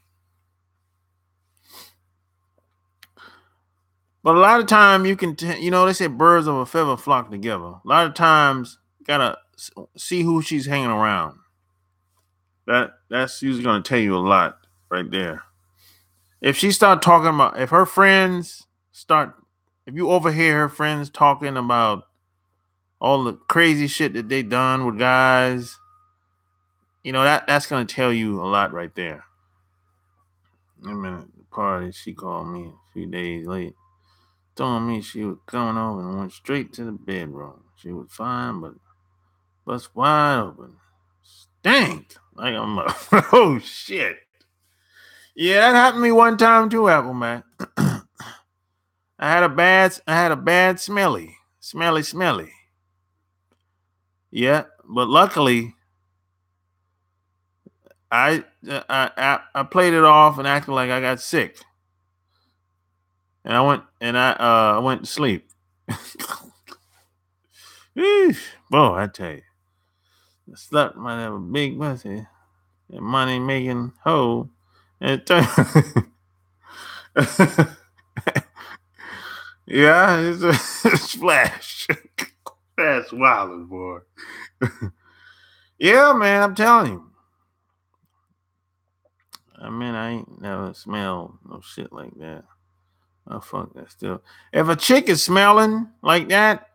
S1: But a lot of time you can, they say birds of a feather flock together. A lot of times, gotta see who she's hanging around. That's usually gonna tell you a lot right there. If she start talking about, if her friends start, if you overhear her friends talking about all the crazy shit that they done with guys, that's gonna tell you a lot right there. I'm in the party. She called me a few days late, told me she was coming over and went straight to the bedroom. She was fine, but bust wide open. Stank. Like I'm a, oh shit. Yeah, that happened to me one time too, Apple man. I had a bad smelly. Yeah, but luckily I played it off and acted like I got sick. And I went to sleep. Boy, I tell you. The slut might have a big pussy and money making hoe. And yeah, it's a splash. That's wild, boy. Yeah, man, I'm telling you. I mean, I ain't never smelled no shit like that. Oh fuck that still. If a chick is smelling like that,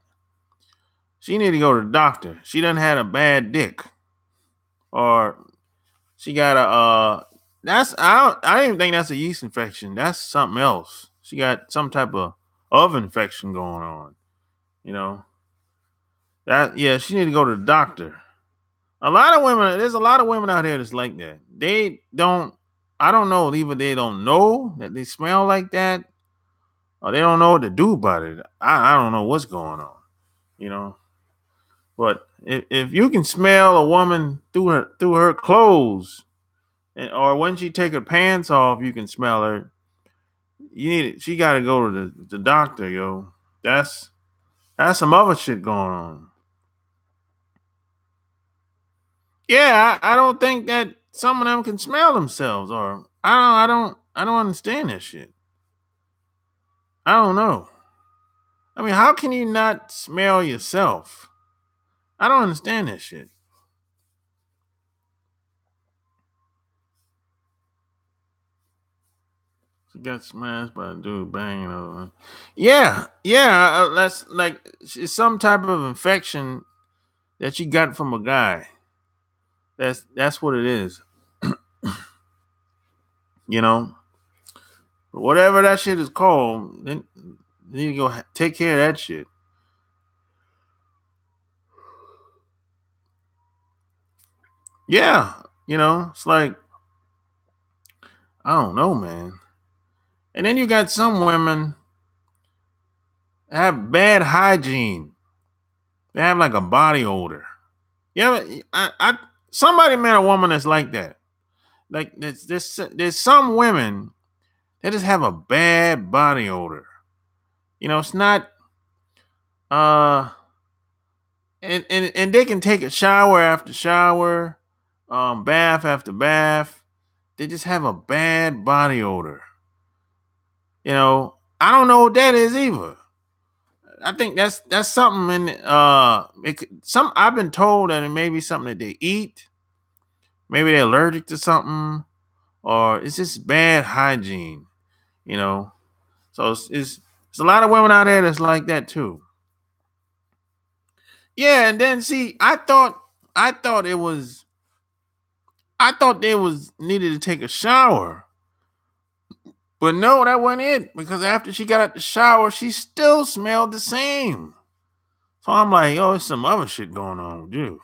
S1: she need to go to the doctor. She done had a bad dick. Or she got I don't even think that's a yeast infection. That's something else. She got some type of infection going on. You know. She need to go to the doctor. There's a lot of women out there that's like that. I don't know, either they don't know that they smell like that, or they don't know what to do about it. I don't know what's going on, you know. But if you can smell a woman through her clothes, or when she take her pants off, you can smell her. She got to go to the doctor, yo. That's some other shit going on. Yeah, I don't think that some of them can smell themselves, or I don't understand that shit. I don't know. I mean, how can you not smell yourself? I don't understand that shit. She got smashed by a dude banging over. Yeah. That's like it's some type of infection that you got from a guy. That's what it is. You know, whatever that shit is called, then you go take care of that shit. Yeah, it's like I don't know, man. And then you got some women that have bad hygiene. They have like a body odor. Yeah, somebody met a woman that's like that. Like there's some women that just have a bad body odor. It's not uh and they can take a shower after shower, bath after bath. They just have a bad body odor. I don't know what that is either. I think that's something in I've been told that it may be something that they eat. Maybe they're allergic to something, or it's just bad hygiene, you know. So it's a lot of women out there that's like that too. Yeah, and then see, I thought it was I thought they was needed to take a shower. But no, that wasn't it. Because after she got out the shower, she still smelled the same. So I'm like, oh, there's some other shit going on with you.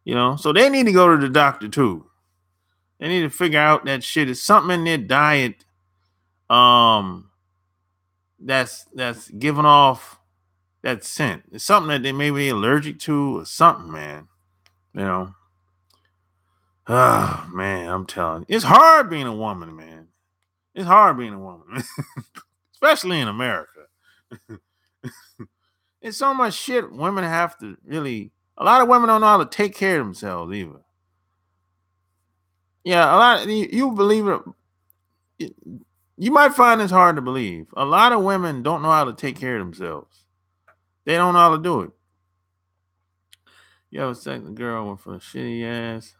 S1: So they need to go to the doctor too. They need to figure out that shit is something in their diet that's giving off that scent. It's something that they may be allergic to or something, man. Oh man, I'm telling you. It's hard being a woman, man. It's hard being a woman, especially in America. It's so much shit women have to really. A lot of women don't know how to take care of themselves either. Yeah, a lot. You believe it. You might find this hard to believe. A lot of women don't know how to take care of themselves. They don't know how to do it. You ever said the girl went for a shitty ass?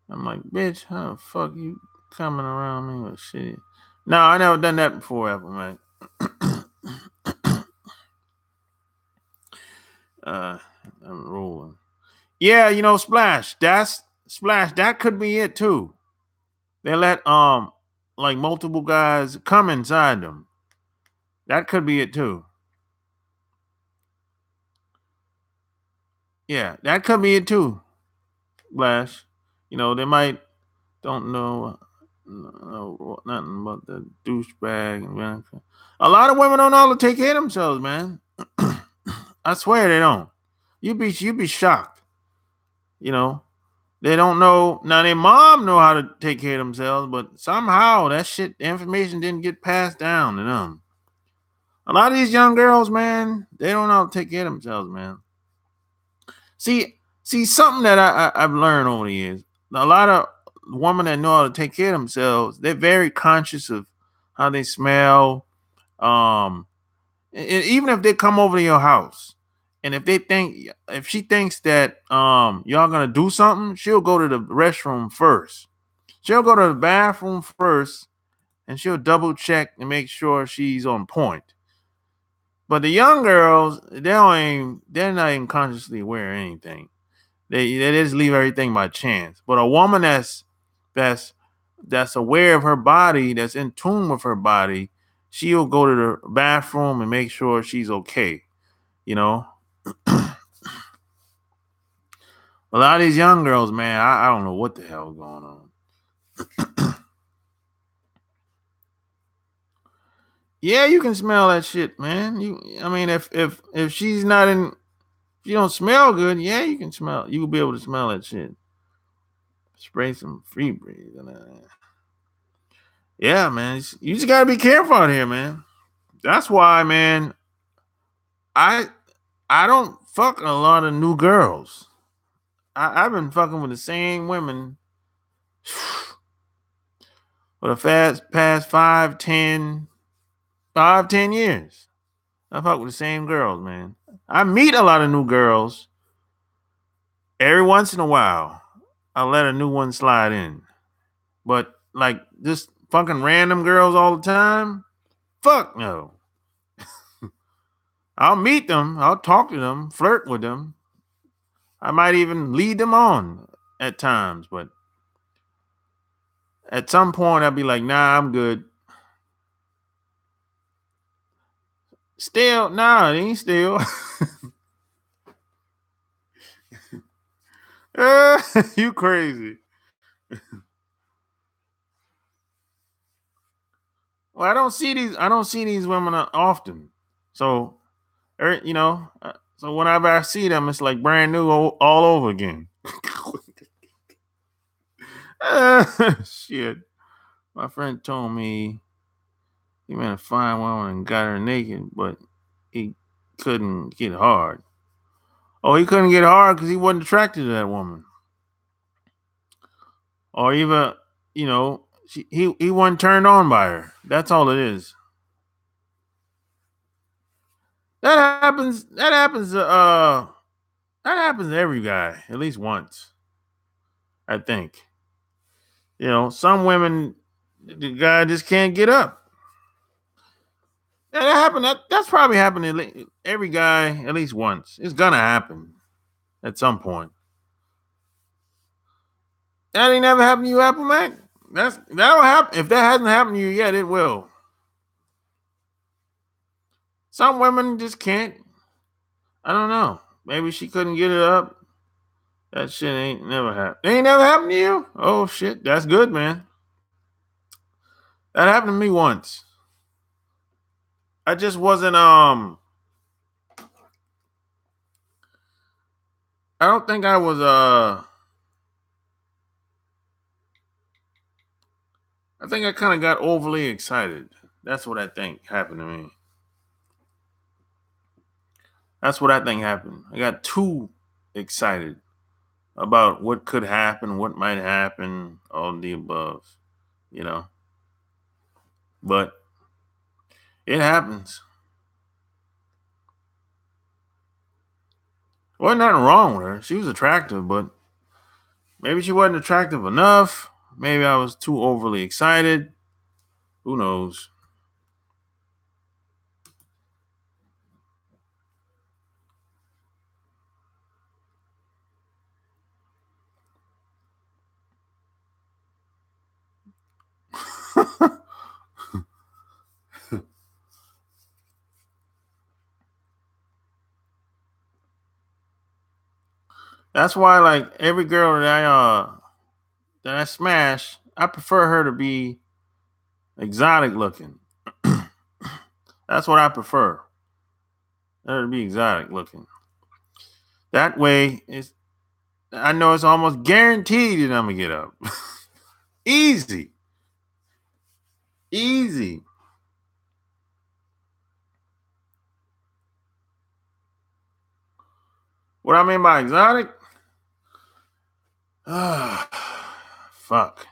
S1: I'm like, bitch, how the fuck you coming around me with shit? No, I never done that before, ever, man. I'm rolling. Yeah, Splash. That's Splash. That could be it too. They let like multiple guys come inside them. That could be it too. Yeah, that could be it too. Splash. They might don't know nothing about the douchebag. Man. A lot of women don't know how to take care of themselves, man. I swear they don't. You'd be shocked. They don't know. Now their mom know how to take care of themselves, but somehow that shit, the information didn't get passed down to them. A lot of these young girls, man, they don't know how to take care of themselves, man. See, something that I've learned over the years. A lot of women that know how to take care of themselves, they're very conscious of how they smell. Even if they come over to your house, and if she thinks that y'all gonna do something, she'll go to the restroom first. She'll go to the bathroom first, and she'll double check and make sure she's on point. But the young girls, they're not even consciously aware of anything. They just leave everything by chance. But a woman that's aware of her body, that's in tune with her body, she'll go to the bathroom and make sure she's okay. A lot of these young girls, man, I don't know what the hell is going on. Yeah, you can smell that shit, man. If she's not in, if you don't smell good, yeah, you can smell. You'll be able to smell that shit. Spray some free breeze. Yeah, man. You just gotta be careful out here, man. That's why, man. I don't fuck a lot of new girls. I've been fucking with the same women for the past 10 years. I fuck with the same girls, man. I meet a lot of new girls. Every once in a while, I'll let a new one slide in. But like just fucking random girls all the time, fuck no. I'll meet them, I'll talk to them, flirt with them. I might even lead them on at times, but at some point I'll be like, nah, I'm good. Still, nah, it ain't still. You crazy. Well, I don't see these women often. So, so whenever I see them, it's like brand new all over again. Shit. My friend told me he met a fine woman and got her naked, but he couldn't get hard. Oh, he couldn't get hard because he wasn't attracted to that woman. Or even, he wasn't turned on by her. That's all it is. That happens. That happens. That happens to every guy at least once. I think. Some women, the guy just can't get up. That happened. That's probably happened to every guy at least once. It's gonna happen at some point. That ain't never happened to you, Apple Mac. That'll happen. If that hasn't happened to you yet, it will. Some women just can't. I don't know. Maybe she couldn't get it up. That shit ain't never happened. Ain't never happened to you? Oh shit, that's good, man. That happened to me once. I just wasn't I don't think I was I think I kind of got overly excited. That's what I think happened to me. That's what I think happened. I got too excited about what could happen, what might happen, all of the above, you know. But it happens. Wasn't nothing wrong with her. She was attractive, but maybe she wasn't attractive enough. Maybe I was too overly excited. Who knows? That's why, like every girl that I smash, I prefer her to be exotic looking. That's what I prefer. Her to be exotic looking. That way, I know it's almost guaranteed that I'm gonna get up. Easy, easy. What I mean by exotic? Fuck.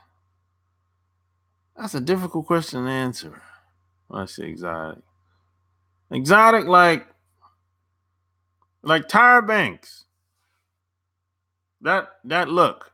S1: That's a difficult question to answer. When I say exotic, exotic like Tyra Banks. That look.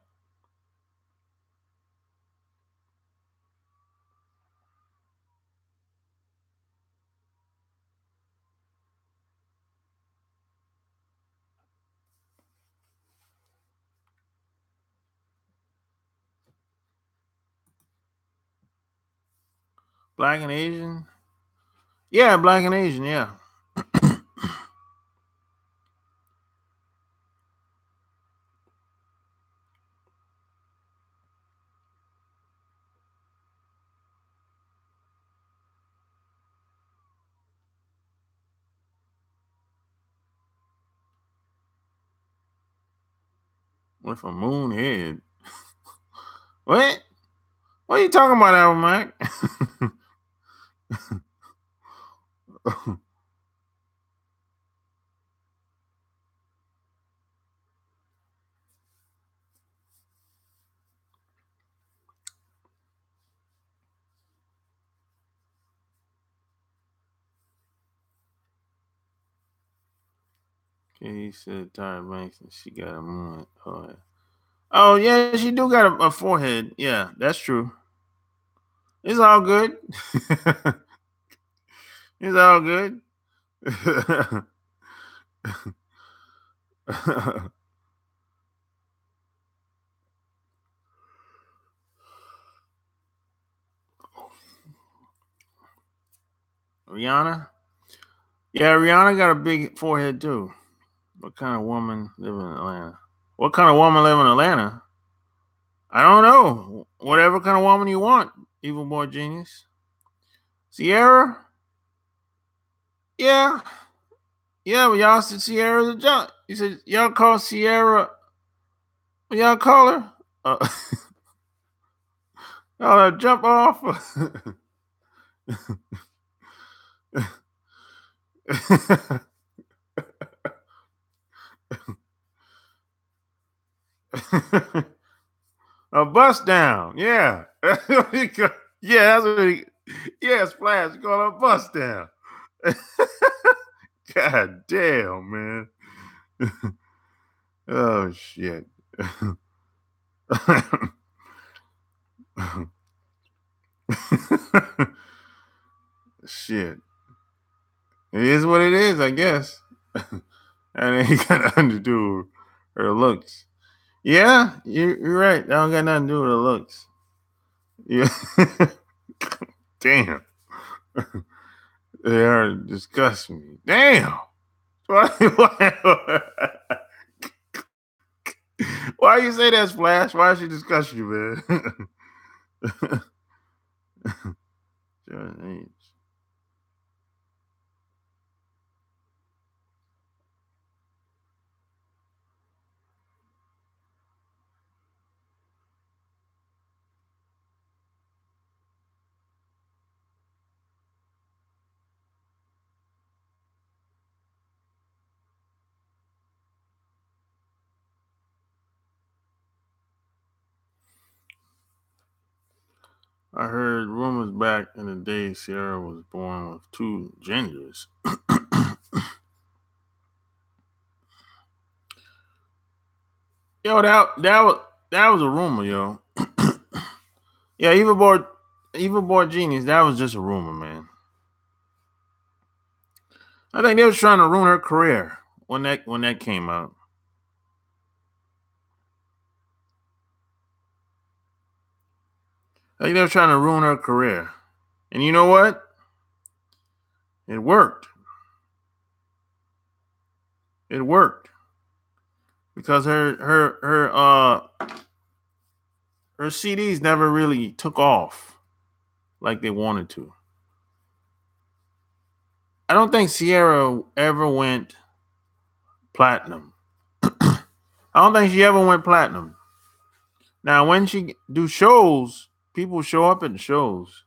S1: Black and Asian. Yeah, black and Asian. Yeah. With a moon head. What? What are you talking about, Al Mike? Okay, he said Tyra Banks and she got a moon. Oh yeah, she do got a forehead. Yeah, that's true. It's all good. It's all good. Rihanna? Yeah, Rihanna got a big forehead too. What kind of woman live in Atlanta? What kind of woman live in Atlanta? I don't know. Whatever kind of woman you want, evil boy genius. Sierra? Yeah. Yeah, but y'all said Sierra's a jump. You said y'all call Sierra. What y'all call her? Y'all a jump off? A bust down. Yeah. Yeah, that's what he. Yeah, Splash. You call her a bust down. God damn, man. Oh shit. Shit. It is what it is, I guess. And ain't got nothing to do with her looks. Yeah, you're right. That don't got nothing to do with her looks. Yeah. Damn. They are disgusting me. Damn. Why, Why you say that, Splash? Why she discuss you, man? I heard rumors back in the day Sierra was born with two genders. Yo, that was a rumor, yo. Yeah, Evil Boy Genius, that was just a rumor, man. I think they was trying to ruin her career when that came out. I think they were trying to ruin her career. And you know what? It worked. It worked. Because her CDs never really took off like they wanted to. I don't think Sierra ever went platinum. I don't think she ever went platinum. Now, when she do shows, people show up at the shows,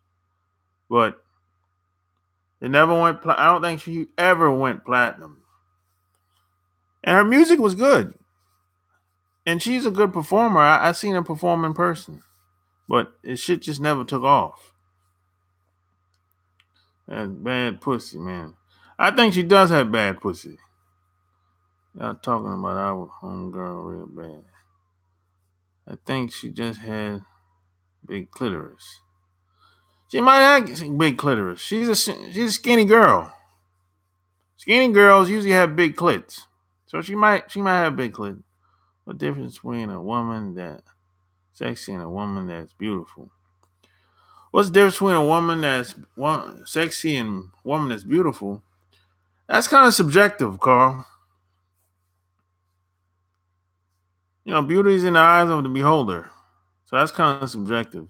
S1: but it never went. I don't think she ever went platinum. And her music was good, and she's a good performer. I seen her perform in person, but it shit just never took off. That's bad pussy, man. I think she does have bad pussy. Y'all talking about our homegirl real bad. I think she just had big clitoris. She might have big clitoris. She's a skinny girl. Skinny girls usually have big clits, so she might have big clit. What difference between a woman that's sexy and a woman that's beautiful? What's the difference between a woman that's sexy and a woman that's beautiful? That's kind of subjective, Carl. You know, beauty is in the eyes of the beholder, so that's kind of subjective.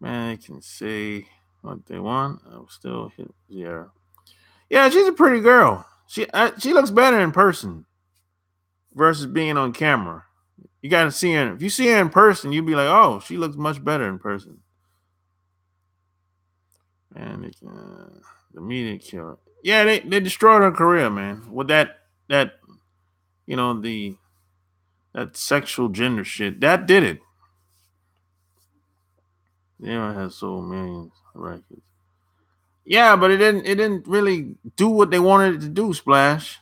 S1: Man, they can say what they want. I will still hit zero. Yeah, she's a pretty girl. She looks better in person versus being on camera. You got to see her. If you see her in person, you'd be like, oh, she looks much better in person. And the media killer. Yeah, they destroyed her career, man. With that you know that sexual gender shit that did it. They has sold millions of records. Yeah, but it didn't really do what they wanted it to do. Splash.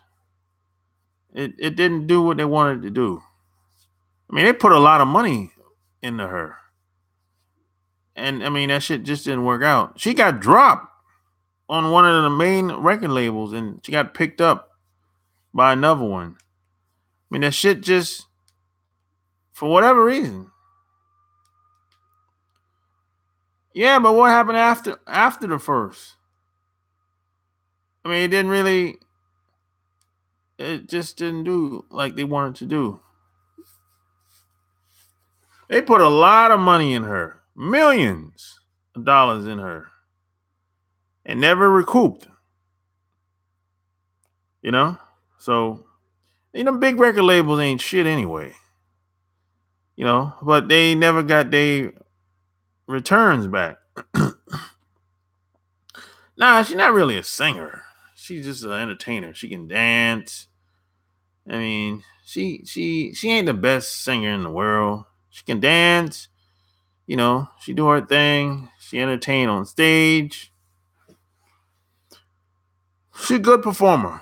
S1: It didn't do what they wanted it to do. I mean, they put a lot of money into her. And I mean, that shit just didn't work out. She got dropped on one of the main record labels and she got picked up by another one. I mean, that shit just, for whatever reason. Yeah, but what happened after the first? I mean, it just didn't do like they wanted to do. They put a lot of money in her, millions of dollars in her, and never recouped. You know? So, big record labels ain't shit anyway. But they never got their returns back. Nah, she's not really a singer. She's just an entertainer. She can dance. I mean, she ain't the best singer in the world. She can dance. She do her thing. She entertain on stage. She's a good performer.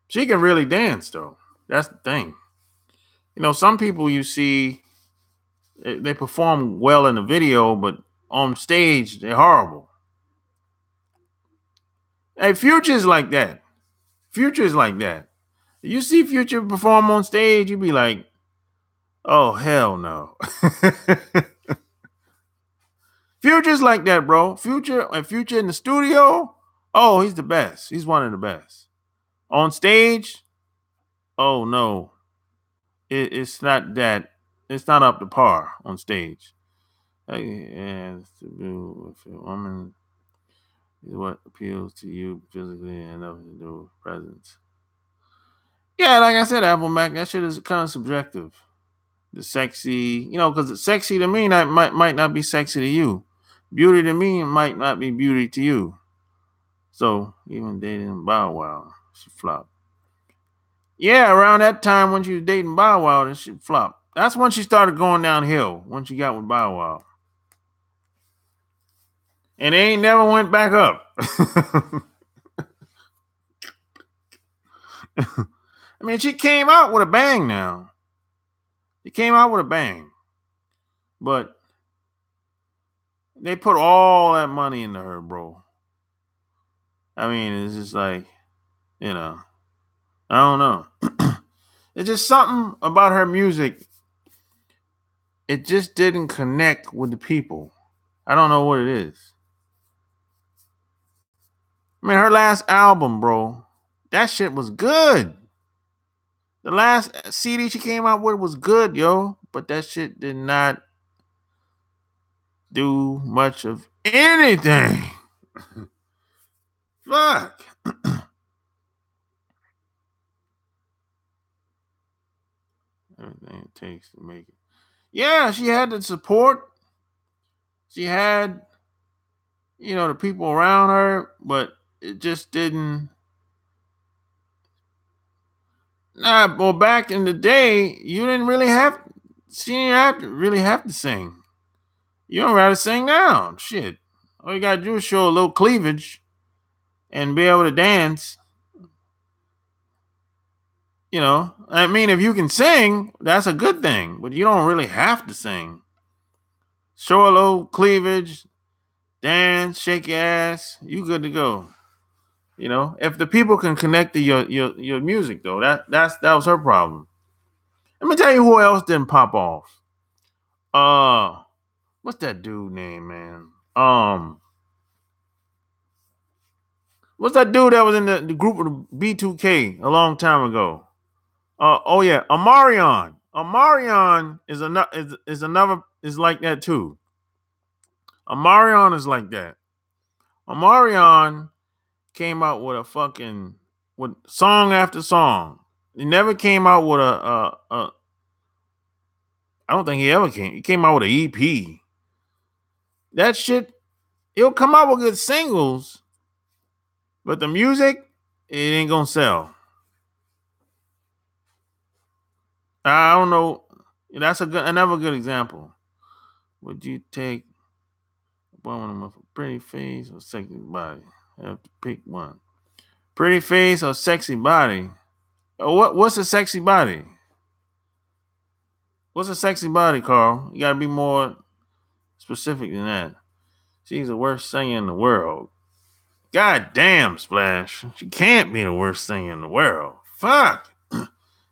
S1: She can really dance, though. That's the thing. Some people you see, they perform well in the video, but on stage, they're horrible. Hey, Future's like that. Future's like that. You see Future perform on stage, you be like, oh, hell no. Future's like that, bro. Future in the studio, oh, he's the best. He's one of the best. On stage, oh no, it's not that. It's not up to par on stage. It has to do with a woman is what appeals to you physically and nothing to do with presence. Yeah, like I said, Apple Mac, that shit is kind of subjective. The sexy, because it's sexy to me that might not be sexy to you. Beauty to me might not be beauty to you. So even dating Bow Wow, she flopped. Yeah, around that time when she was dating Bow Wow, then she flopped. That's when she started going downhill. When she got with Bow Wow, and they ain't never went back up. I mean, she came out with a bang now. She came out with a bang. But they put all that money into her, bro. I mean, it's just like, I don't know. It's just something about her music. It just didn't connect with the people. I don't know what it is. I mean, her last album, bro, that shit was good. The last CD she came out with was good, yo. But that shit did not do much of anything. Fuck. Everything it takes to make it. Yeah, she had the support. She had, the people around her, but it just didn't. Nah, well, back in the day, you didn't really have. She didn't really have to sing. You don't have to sing now. Shit. All you gotta do is show a little cleavage and be able to dance. I mean, if you can sing, that's a good thing, but you don't really have to sing. Show a little cleavage, dance, shake your ass, you good to go. If the people can connect to your music though, that was her problem. Let me tell you who else didn't pop off. What's that dude name, man? What's that dude that was in the group of B2K a long time ago? Oh yeah, Amarion. Amarion is like that too. Amarion is like that. Amarion came out with with song after song. He never came out with a I don't think he ever came. He came out with an EP. That shit, he'll come out with good singles, but the music, it ain't gonna sell. I don't know. That's another good example. Would you take a woman with a pretty face or sexy body? I have to pick one. Pretty face or sexy body? What's a sexy body? What's a sexy body, Carl? You gotta be more specific than that. She's the worst singer in the world. God damn, Splash. She can't be the worst singer in the world. Fuck.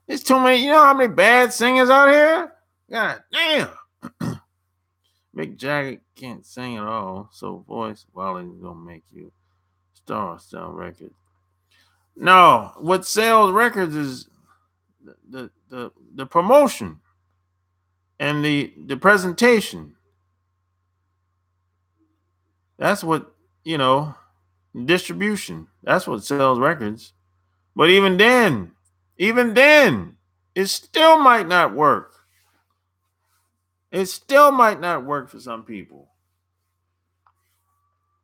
S1: There's too many. You know how many bad singers out here? God damn. Mick Jagger can't sing at all, so voice Wally's gonna make you sell records. No, what sells records is the promotion and the presentation. That's what distribution. That's what sells records. But even then, it still might not work. It still might not work for some people.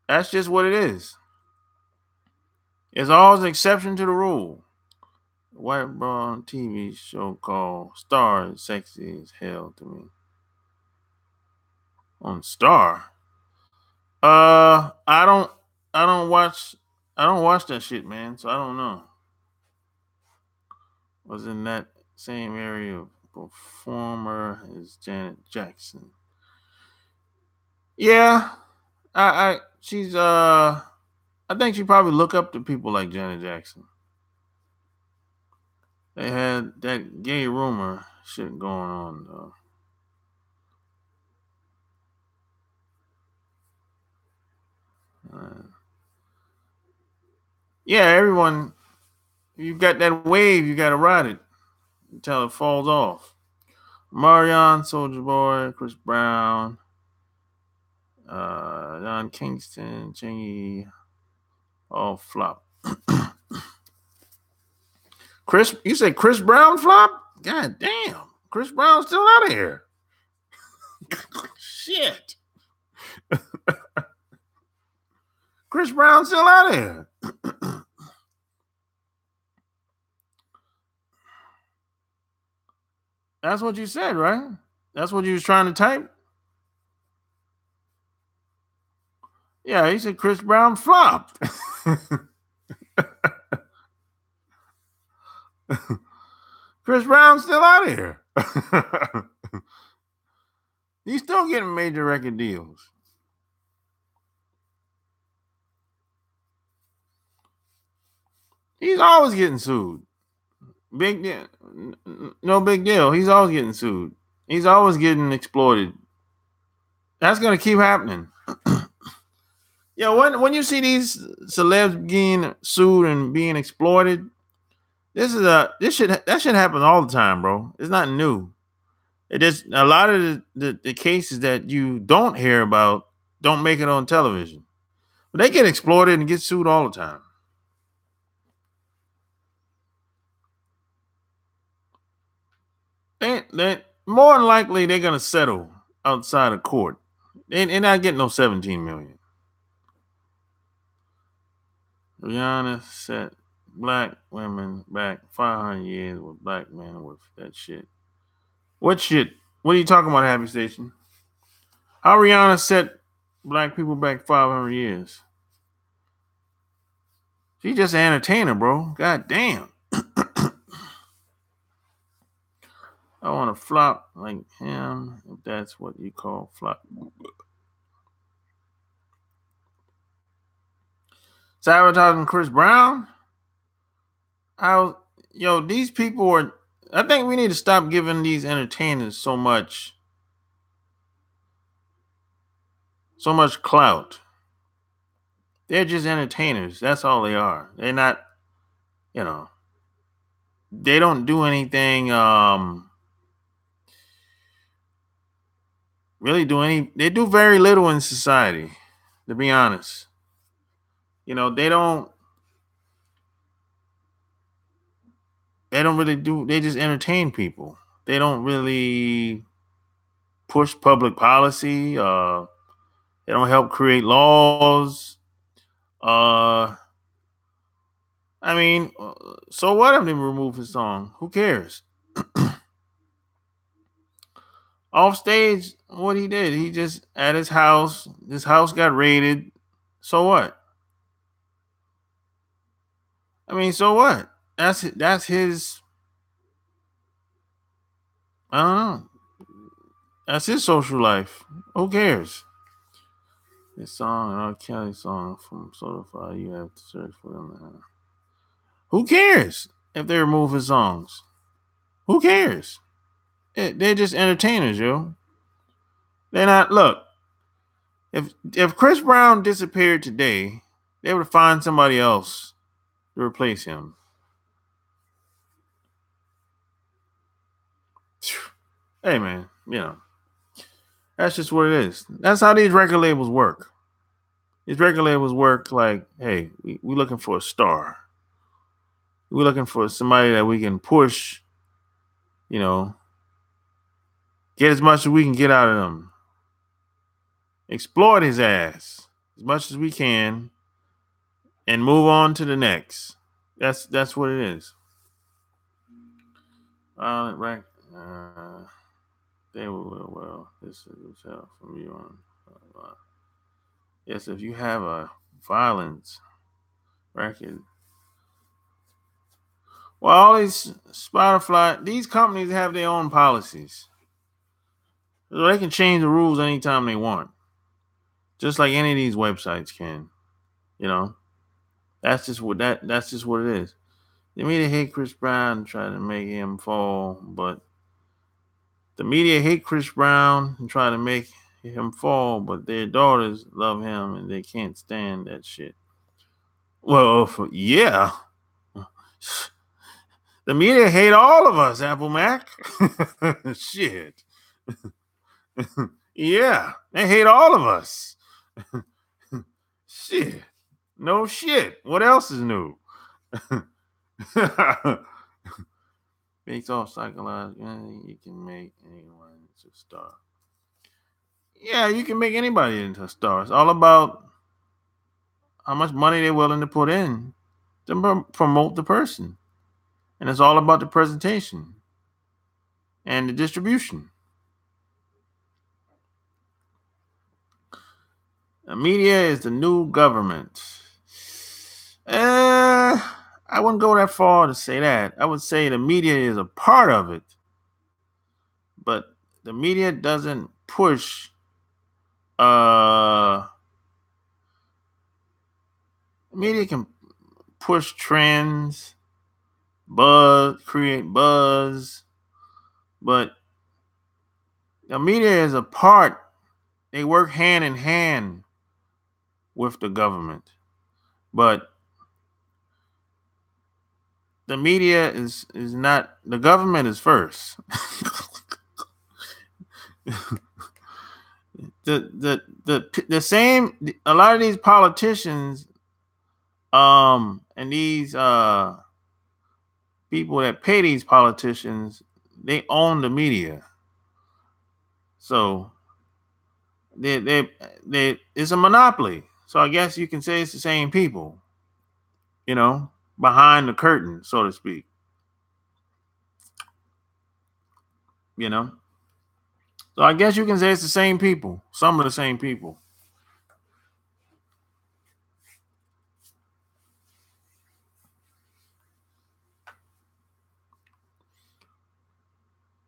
S1: That's just what it is. It's always an exception to the rule. White brown TV show called Star is sexy as hell to me. On Star, I don't watch that shit, man. So I don't know. Was in that same area of performer as Janet Jackson. Yeah, she's I think she probably look up to people like Janet Jackson. They had that gay rumor shit going on though. Yeah, everyone, you got that wave, you got to ride it. until it falls off. Marion, Soldier Boy, Chris Brown, Don Kingston, Chingy, all flop. You said Chris Brown flop? God damn. Chris Brown's still out of here. Shit. Chris Brown's still out of here. That's what you said, right? That's what you was trying to type? Yeah, he said Chris Brown flopped. Chris Brown's still out of here. He's still getting major record deals. He's always getting sued. Big deal. No big deal. He's always getting sued. He's always getting exploited. That's gonna keep happening. Yeah, when you see these celebs being sued and being exploited, that should happen all the time, bro. It's not new. It just a lot of the cases that you don't hear about don't make it on television, but they get exploited and get sued all the time. They more than likely they're gonna settle outside of court. They're not getting no 17 million. Rihanna set black women back 500 years with black men with that shit. What shit? What are you talking about, Happy Station? How Rihanna set black people back 500 years? She's just an entertainer, bro. God damn. I want to flop like him, if that's what you call flop. Sabotaging Chris Brown? These people are. I think we need to stop giving these entertainers so much clout. They're just entertainers. That's all they are. They're not, they don't do anything, they do very little in society, to be honest. They don't really do, they just entertain people. They don't really push public policy. They don't help create laws. So what if they remove his song? Who cares? Off stage, what he did, he just at his house got raided. So what? So what? That's his. I don't know. That's his social life. Who cares? This song, R. Kelly song from Spotify, you have to search for them. Who cares if they remove his songs? Who cares? They're just entertainers, yo. They're not. Look, if Chris Brown disappeared today, they would find somebody else to replace him. Hey, man, that's just what it is. That's how these record labels work. These record labels work like, hey, we're looking for a star. We're looking for somebody that we can push, get as much as we can get out of them. Exploit his ass as much as we can and move on to the next. That's what it is. Right. They will. Well, this is from you on. Yes, if you have a violence record. Well, all these Spotify, these companies have their own policies. So they can change the rules anytime they want. Just like any of these websites can. That's just what it is. The media hate Chris Brown and try to make him fall, but the media hate Chris Brown and try to make him fall, but their daughters love him and they can't stand that shit. Well, yeah. The media hate all of us, Apple Mac. Shit. Yeah, they hate all of us. Shit. No shit. What else is new? Based off psychological, you can make anyone into a star. Yeah, you can make anybody into a star. It's all about how much money they're willing to put in to promote the person. And it's all about the presentation and the distribution. The media is the new government. I wouldn't go that far to say that. I would say the media is a part of it, but the media doesn't push. Media can push trends, create buzz, but the media is a part. They work hand in hand with the government, but the media is not. The government is first. the same. A lot of these politicians, and these people that pay these politicians, they own the media. So they it's a monopoly. So I guess you can say it's the same people, behind the curtain, so to speak. So I guess you can say it's the same people, some of the same people.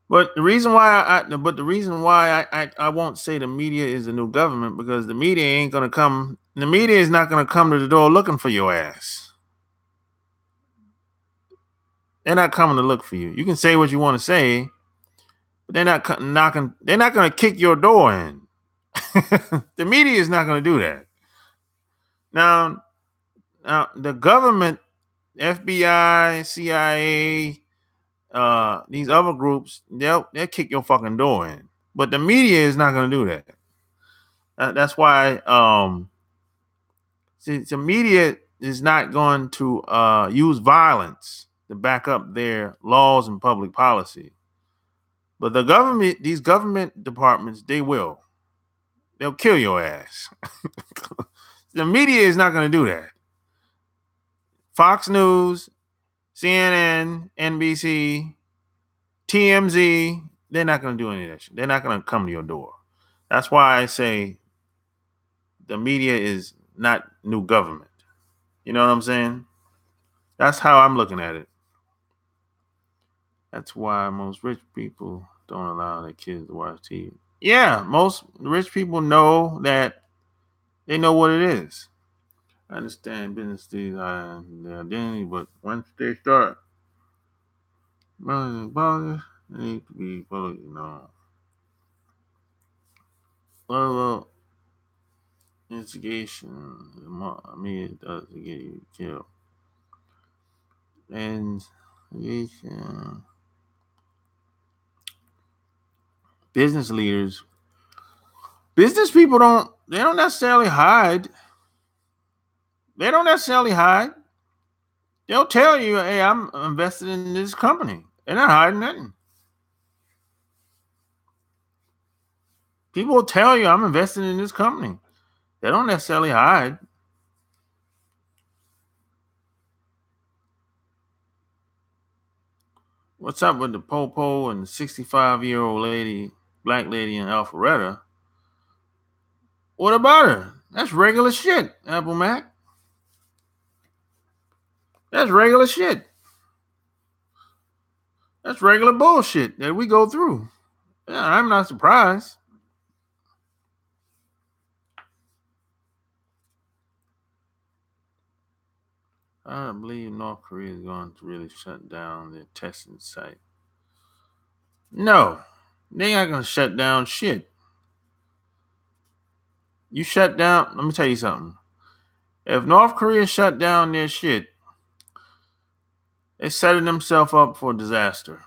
S1: But the reason why I won't say the media is the new government, because the media ain't gonna come. The media is not gonna come to the door looking for your ass. They're not coming to look for you. You can say what you want to say, but they're not knocking. They're not gonna kick your door in. The media is not gonna do that. Now the government, FBI, CIA, these other groups, they'll kick your fucking door in. But the media is not going to do that. That's why the media is not going to use violence to back up their laws and public policy. But the government, these government departments, they will. They'll kill your ass. The media is not going to do that. Fox News, CNN, NBC, TMZ, they're not going to do any of that shit. They're not going to come to your door. That's why I say the media is not new government. You know what I'm saying? That's how I'm looking at it. That's why most rich people don't allow their kids to watch TV. Yeah, most rich people know that. They know what it is. I understand business these are their identity, but once they start, they need to be publicly known. Well, instigation, I mean, it does get you killed. And business leaders, business people don't necessarily hide. They don't necessarily hide. They'll tell you, hey, I'm invested in this company. They're not hiding nothing. People will tell you I'm invested in this company. They don't necessarily hide. What's up with the Popo and the 65-year-old lady, black lady in Alpharetta? What about her? That's regular shit, Apple Mac. That's regular shit. That's regular bullshit that we go through. Yeah, I'm not surprised. I don't believe North Korea is going to really shut down their testing site. No, they ain't going to shut down shit. You shut down, let me tell you something. If North Korea shut down their shit, They're setting themselves up for disaster.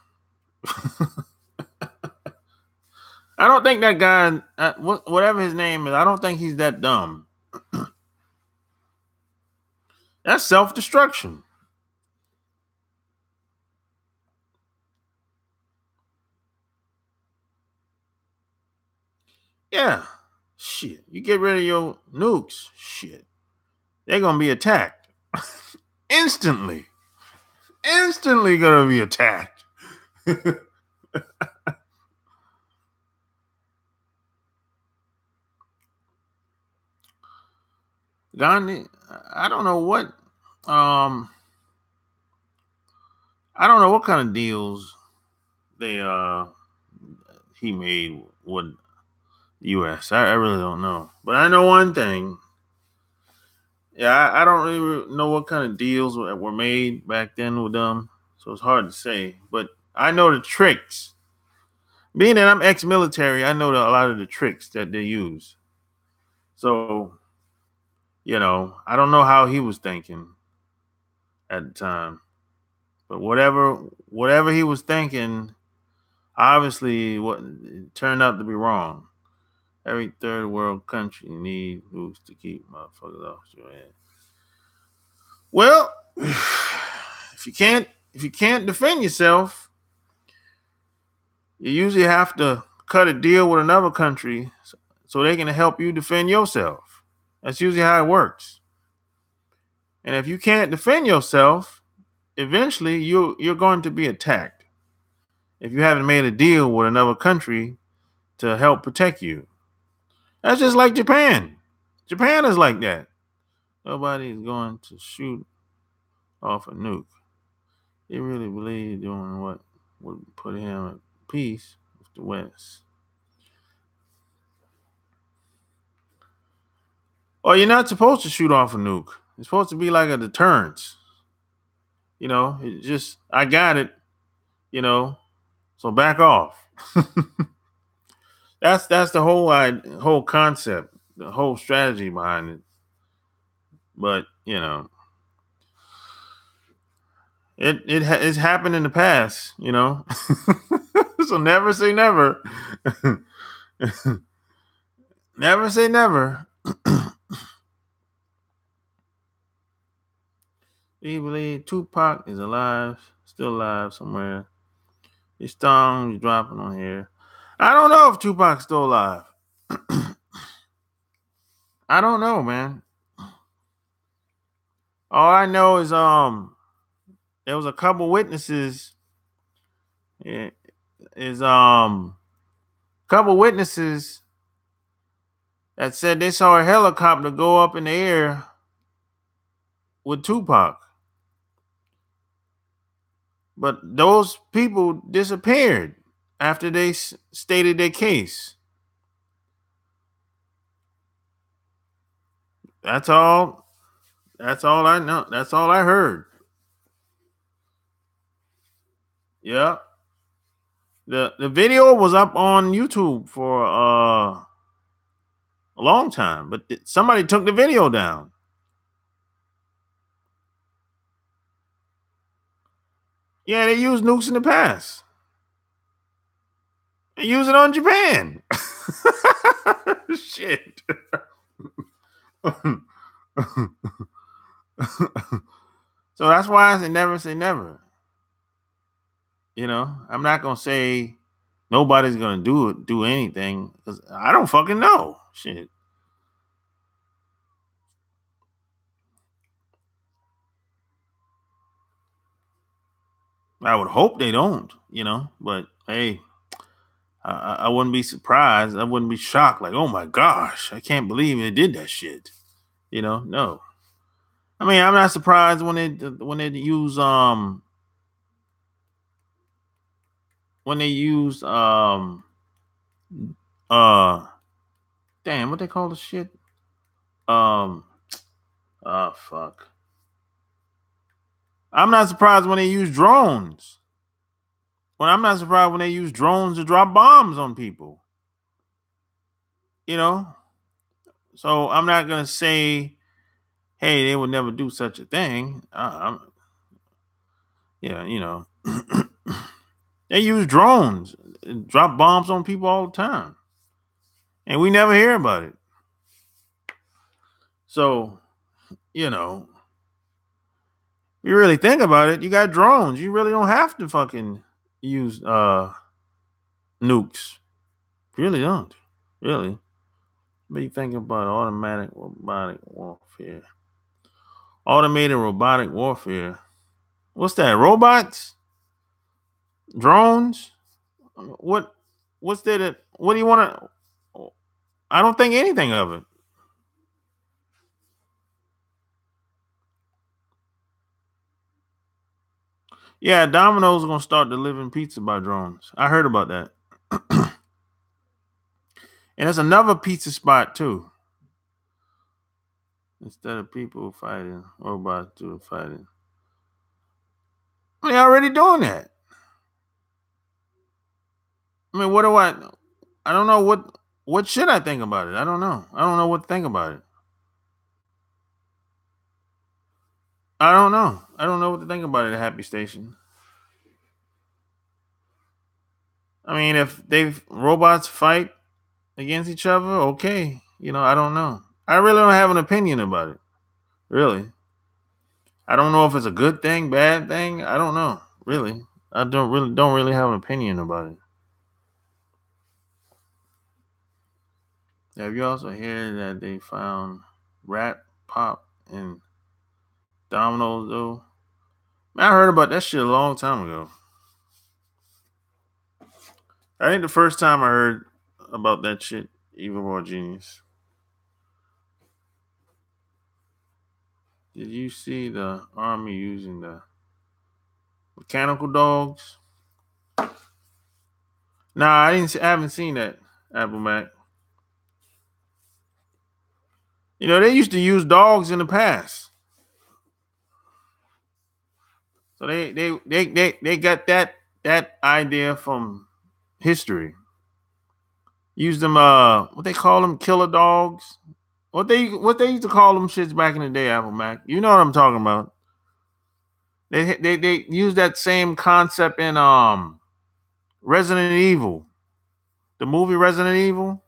S1: I don't think that guy, whatever his name is, I don't think he's that dumb. That's self-destruction. Yeah. Shit. You get rid of your nukes. Shit. They're going to be attacked. Instantly. Instantly going to be attacked. Gandhi, I don't know what um I don't know what kind of deals they he made with the US. I really don't know. But I know one thing. Yeah, I don't really know what kind of deals were made back then with them. So it's hard to say. But I know the tricks. Being that I'm ex-military, I know a lot of the tricks that they use. So, I don't know how he was thinking at the time. But whatever he was thinking, obviously what it turned out to be wrong. Every third world country need nukes to keep motherfuckers off your head. Well, if you can't defend yourself, you usually have to cut a deal with another country so they can help you defend yourself. That's usually how it works. And if you can't defend yourself, eventually you're going to be attacked. If you haven't made a deal with another country to help protect you. That's just like Japan. Japan is like that. Nobody's going to shoot off a nuke. They really believe doing what would put him at peace with the West. Or you're not supposed to shoot off a nuke. It's supposed to be like a deterrence. It just I got it. So back off. That's the whole concept, the whole strategy behind it. But it's happened in the past. So never say never. Never say never. Do you believe Tupac is still alive somewhere? His song is dropping on here. I don't know if Tupac's still alive. I don't know, man. All I know is there was a couple witnesses. Couple witnesses that said they saw a helicopter go up in the air with Tupac. But those people disappeared after they stated their case. That's all. That's all I know. That's all I heard. Yeah. The video was up on YouTube for a long time, but somebody took the video down. Yeah, they used nukes in the past. They use it on Japan. Shit. So that's why I say never. I'm not gonna say nobody's gonna do anything because I don't fucking know. Shit. I would hope they don't, but hey, I wouldn't be surprised. I wouldn't be shocked. Like, oh my gosh, I can't believe they did that shit. No. I mean, I'm not surprised when they use damn, what they call the shit? Fuck. I'm not surprised when they use drones. I'm not surprised when they use drones to drop bombs on people. So I'm not gonna say, hey, they would never do such a thing. Yeah, they use drones, drop bombs on people all the time, and we never hear about it. So, you know, you really think about it, you got drones. You really don't have to fucking use nukes. You really don't. Really. Be thinking about automatic robotic warfare. Automated robotic warfare. What's that? Robots? Drones? What what's that? What do you want to I don't think anything of it. Yeah, Domino's gonna start delivering pizza by drones. I heard about that. And there's another pizza spot too. Instead of people fighting, robots do the fighting. They're already doing that. I mean, what do I don't know what should I think about it? I don't know. I don't know what to think about it. I don't know. I don't know what to think about it at Happy Station. I mean, if they robots fight against each other, okay. I don't know. I really don't have an opinion about it. Really. I don't know if it's a good thing, bad thing. I don't know. Really. I don't really have an opinion about it. Have you also heard that they found rat pop in Domino's though? Man, I heard about that shit a long time ago. I think the first time I heard about that shit, even more genius. Did you see the army using the mechanical dogs? Nah, I haven't seen that. Apple Mac. They used to use dogs in the past, so they got that idea from history. Use them. What they call them? Killer dogs. What they used to call them shits back in the day. Apple Mac. You know what I'm talking about. They use that same concept in Resident Evil, the movie Resident Evil.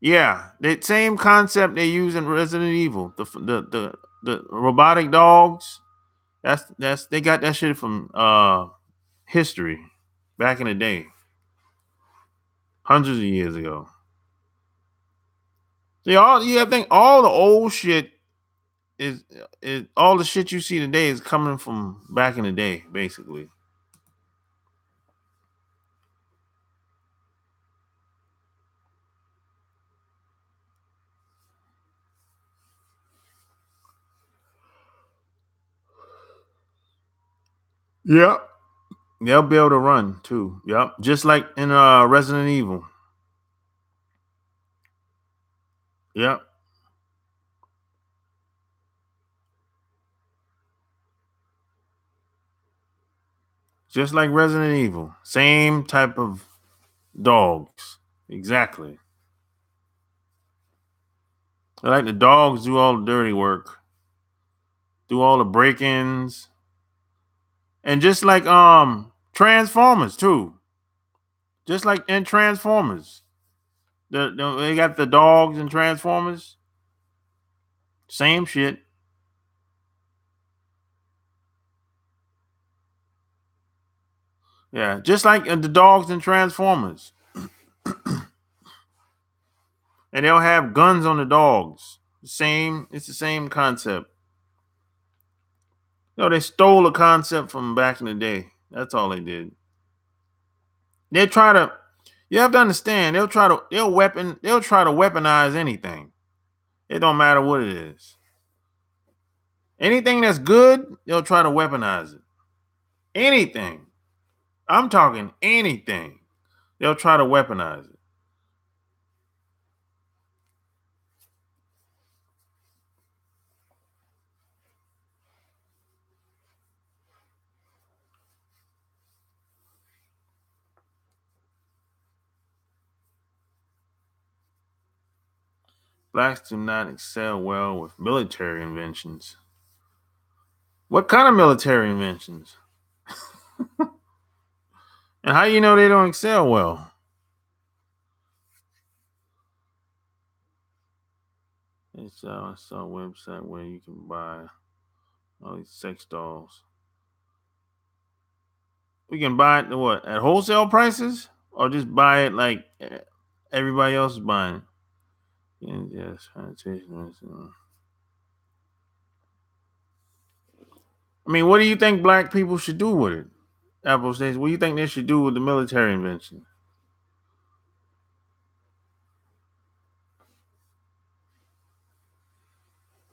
S1: Yeah, the same concept they use in Resident Evil. The robotic dogs. That's they got that shit from history back in the day, hundreds of years ago. See, I think all the old shit is all the shit you see today is coming from back in the day, basically. Yeah. They'll be able to run too. Yep. Just like in Resident Evil. Yep. Just like Resident Evil. Same type of dogs. Exactly. They like the dogs do all the dirty work, do all the break-ins, and just like Transformers too. Just like in Transformers, they got the dogs in Transformers. Same shit. Yeah, just like the dogs in Transformers, and they'll have guns on the dogs. Same. It's the same concept. They stole a concept from back in the day. That's all they did. They try to. You have to understand. They'll try to weaponize anything. It don't matter what it is. Anything that's good, they'll try to weaponize it. Anything. I'm talking anything. They'll try to weaponize it. Blacks do not excel well with military inventions. What kind of military inventions? And how you know they don't excel well? I saw a website where you can buy all these sex dolls. We can buy it what, at wholesale prices, or just buy it like everybody else is buying it. And yes, I mean, what do you think black people should do with it? Apple says, what do you think they should do with the military invention?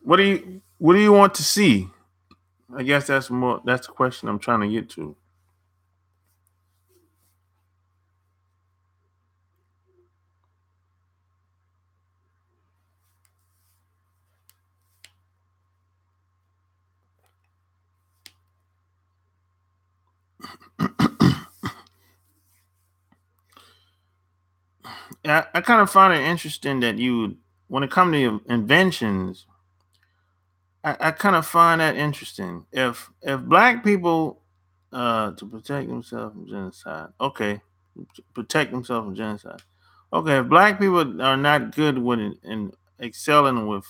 S1: What do you want to see? I guess that's the question I'm trying to get to. I kind of find it interesting that when it comes to inventions, I kind of find that interesting. If black people to protect themselves from genocide, okay, protect themselves from genocide. Okay, if black people are not good with it and excelling with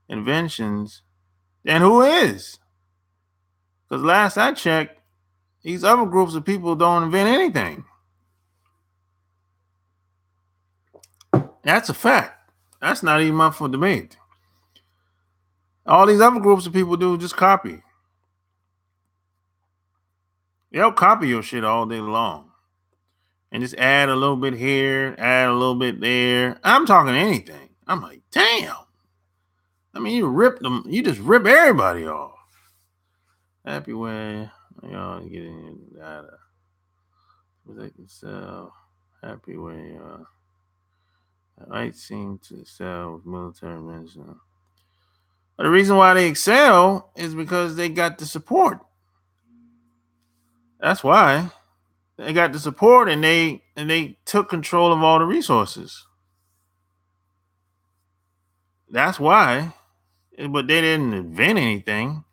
S1: inventions, then who is? Because last I checked, these other groups of people don't invent anything. That's a fact. That's not even up for debate. All these other groups of people do just copy. They'll copy your shit all day long and just add a little bit here, add a little bit there. I'm talking anything. I'm like, damn. I mean, you just rip everybody off. Happy way, y'all getting data. Protect themselves. Happy way, might seem to excel with military medicine. But the reason why they excel is because they got the support. That's why they got the support, and they took control of all the resources. That's why. But they didn't invent anything.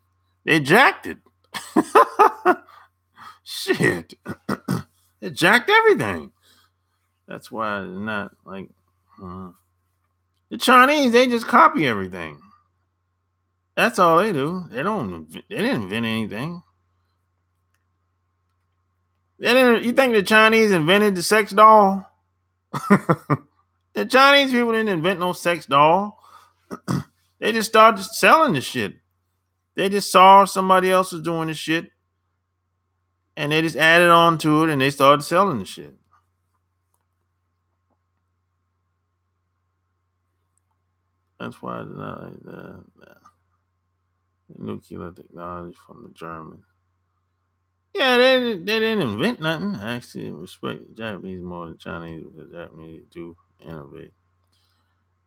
S1: They jacked it. Shit. They jacked everything. That's why it's not like the Chinese. They just copy everything. That's all they do. They don't. They didn't invent anything. They didn't. You think the Chinese invented the sex doll? The Chinese people didn't invent no sex doll. They just started selling the shit. They just saw somebody else was doing the shit, and they just added on to it, and they started selling the shit. That's why it's not like the nuclear technology from the Germans. Yeah, they didn't invent nothing. I actually respect the Japanese more than Chinese because the Japanese do innovate.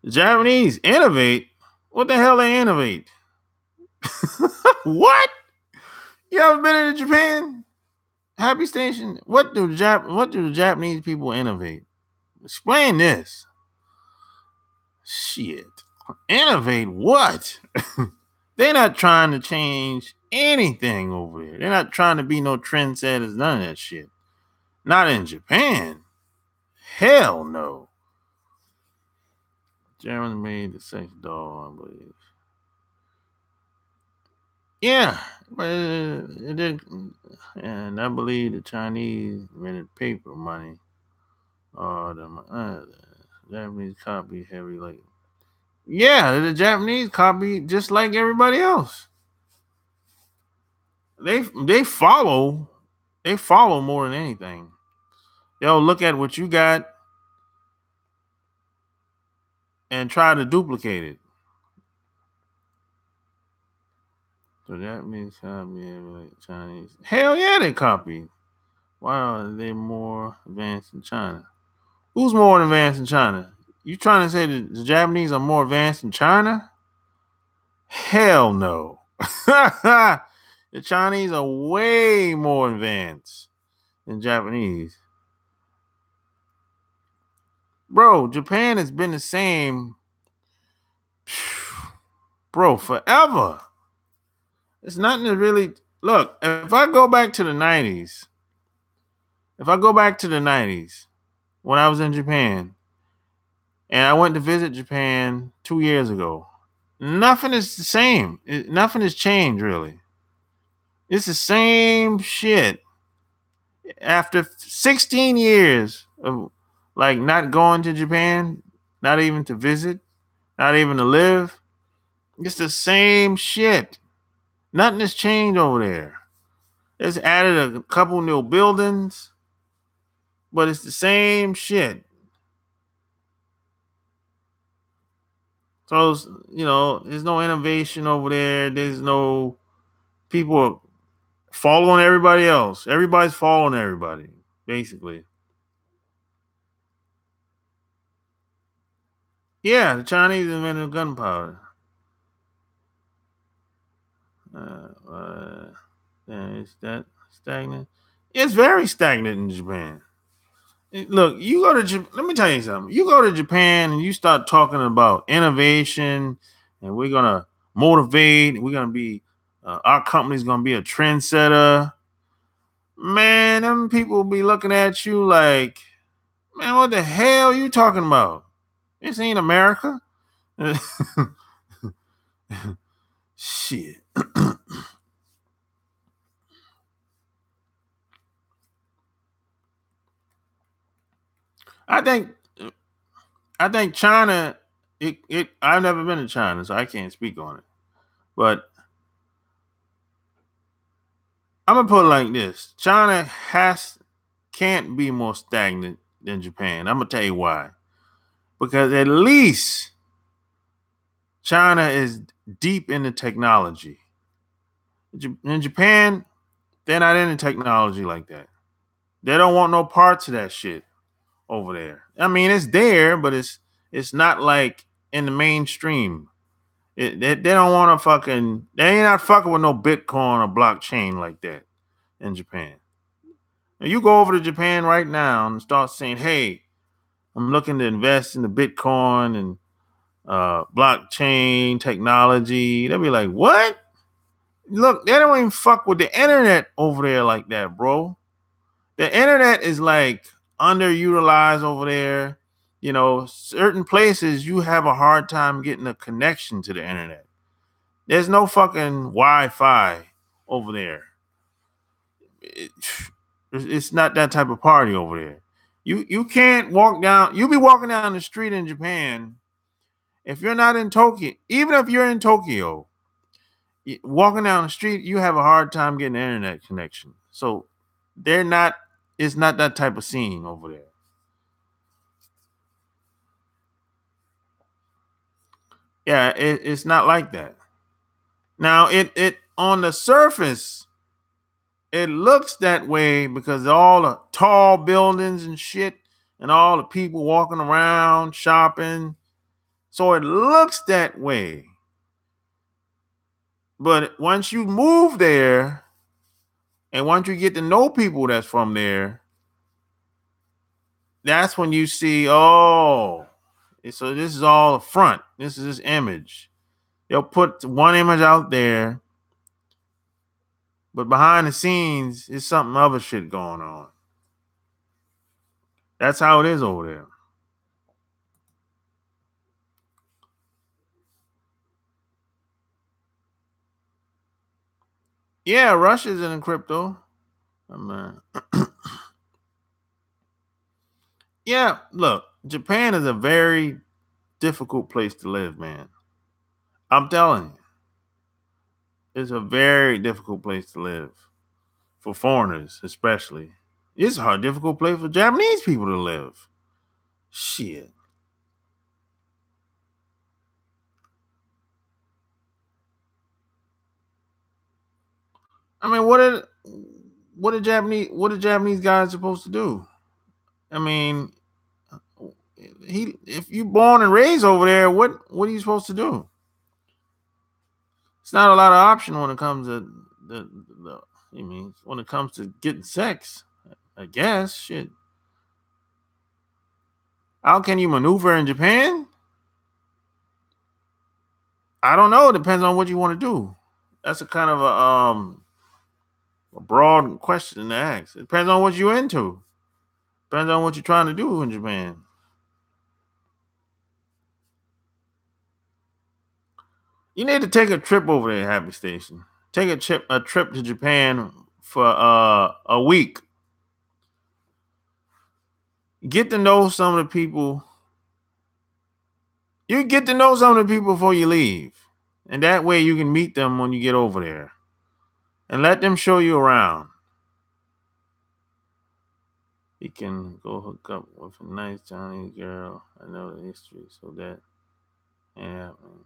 S1: The Japanese innovate? What the hell they innovate? What? You ever been to Japan? Happy Station? What do the Japanese people innovate? Explain this. Shit. Innovate what? They're not trying to change anything over there. They're not trying to be no trendsetters, none of that shit. Not in Japan. Hell no. Germans made the sex doll, I believe. Yeah, but it did, and I believe the Chinese invented paper money. Or the Japanese copy heavy like. Yeah, the Japanese copy just like everybody else. They follow. They follow more than anything. They'll look at what you got and try to duplicate it. So that means copy like Chinese. Hell yeah, they copy. Why are they more advanced than China? Who's more advanced than China? You trying to say that the Japanese are more advanced than China? Hell no. The Chinese are way more advanced than Japanese. Bro, Japan has been the same, bro, forever. It's nothing to really look. If I go back to the 90s, when I was in Japan and I went to visit Japan 2 years ago, nothing is the same. Nothing has changed really. It's the same shit. After 16 years of like not going to Japan, not even to visit, not even to live, it's the same shit. Nothing has changed over there. It's added a couple new buildings, but it's the same shit. So, there's no innovation over there. There's no people following everybody else. Everybody's following everybody, basically. Yeah, the Chinese invented gunpowder. Is that stagnant? It's very stagnant in Japan. Look, you go to Japan. Let me tell you something. You go to Japan and you start talking about innovation, and we're gonna motivate. We're gonna be our company's gonna be a trendsetter. Man, them people will be looking at you like, man, what the hell are you talking about? This ain't America. Shit. I think China. I've never been to China, so I can't speak on it. But I'm gonna put it like this: China can't be more stagnant than Japan. I'm gonna tell you why. Because at least China is deep into technology. In Japan, they're not into technology like that. They don't want no parts of that shit over there. I mean, it's there, but it's not like in the mainstream. They don't want to fucking. They ain't not fucking with no Bitcoin or blockchain like that in Japan. Now, you go over to Japan right now and start saying, "Hey, I'm looking to invest in the Bitcoin and blockchain technology." They'll be like, "What? Look, they don't even fuck with the internet over there like that, bro. The internet is like underutilized over there. Certain places you have a hard time getting a connection to the internet. There's no fucking Wi-Fi over there. It's not that type of party over there. You can't walk down. You'll be walking down the street in Japan if you're not in Tokyo. Even if you're in Tokyo, walking down the street, you have a hard time getting an internet connection. So they're not. It's not that type of scene over there. Yeah, it's not like that. Now it on the surface, it looks that way because of all the tall buildings and shit and all the people walking around shopping. So it looks that way. But once you move there and once you get to know people that's from there, that's when you see, oh, so this is all a front. This is this image. They'll put one image out there, but behind the scenes, it's something other shit going on. That's how it is over there. Yeah, Russia's in crypto. Yeah, look, Japan is a very difficult place to live, man. I'm telling you, it's a very difficult place to live for foreigners, especially. It's a hard, difficult place for Japanese people to live. Shit. I mean, what are Japanese guys supposed to do? I mean, if you born and raised over there, what are you supposed to do? It's not a lot of option when it comes to the I mean, when it comes to getting sex, I guess. Shit. How can you maneuver in Japan? I don't know. It depends on what you want to do. That's a kind of a broad question to ask. It depends on what you're into. Depends on what you're trying to do in Japan. You need to take a trip over there, Happy Station. Take a trip to Japan for a week. Get to know some of the people. You get to know some of the people before you leave. And that way you can meet them when you get over there. And let them show you around. You can go hook up with a nice Chinese girl. I know the history, so that ain't happening.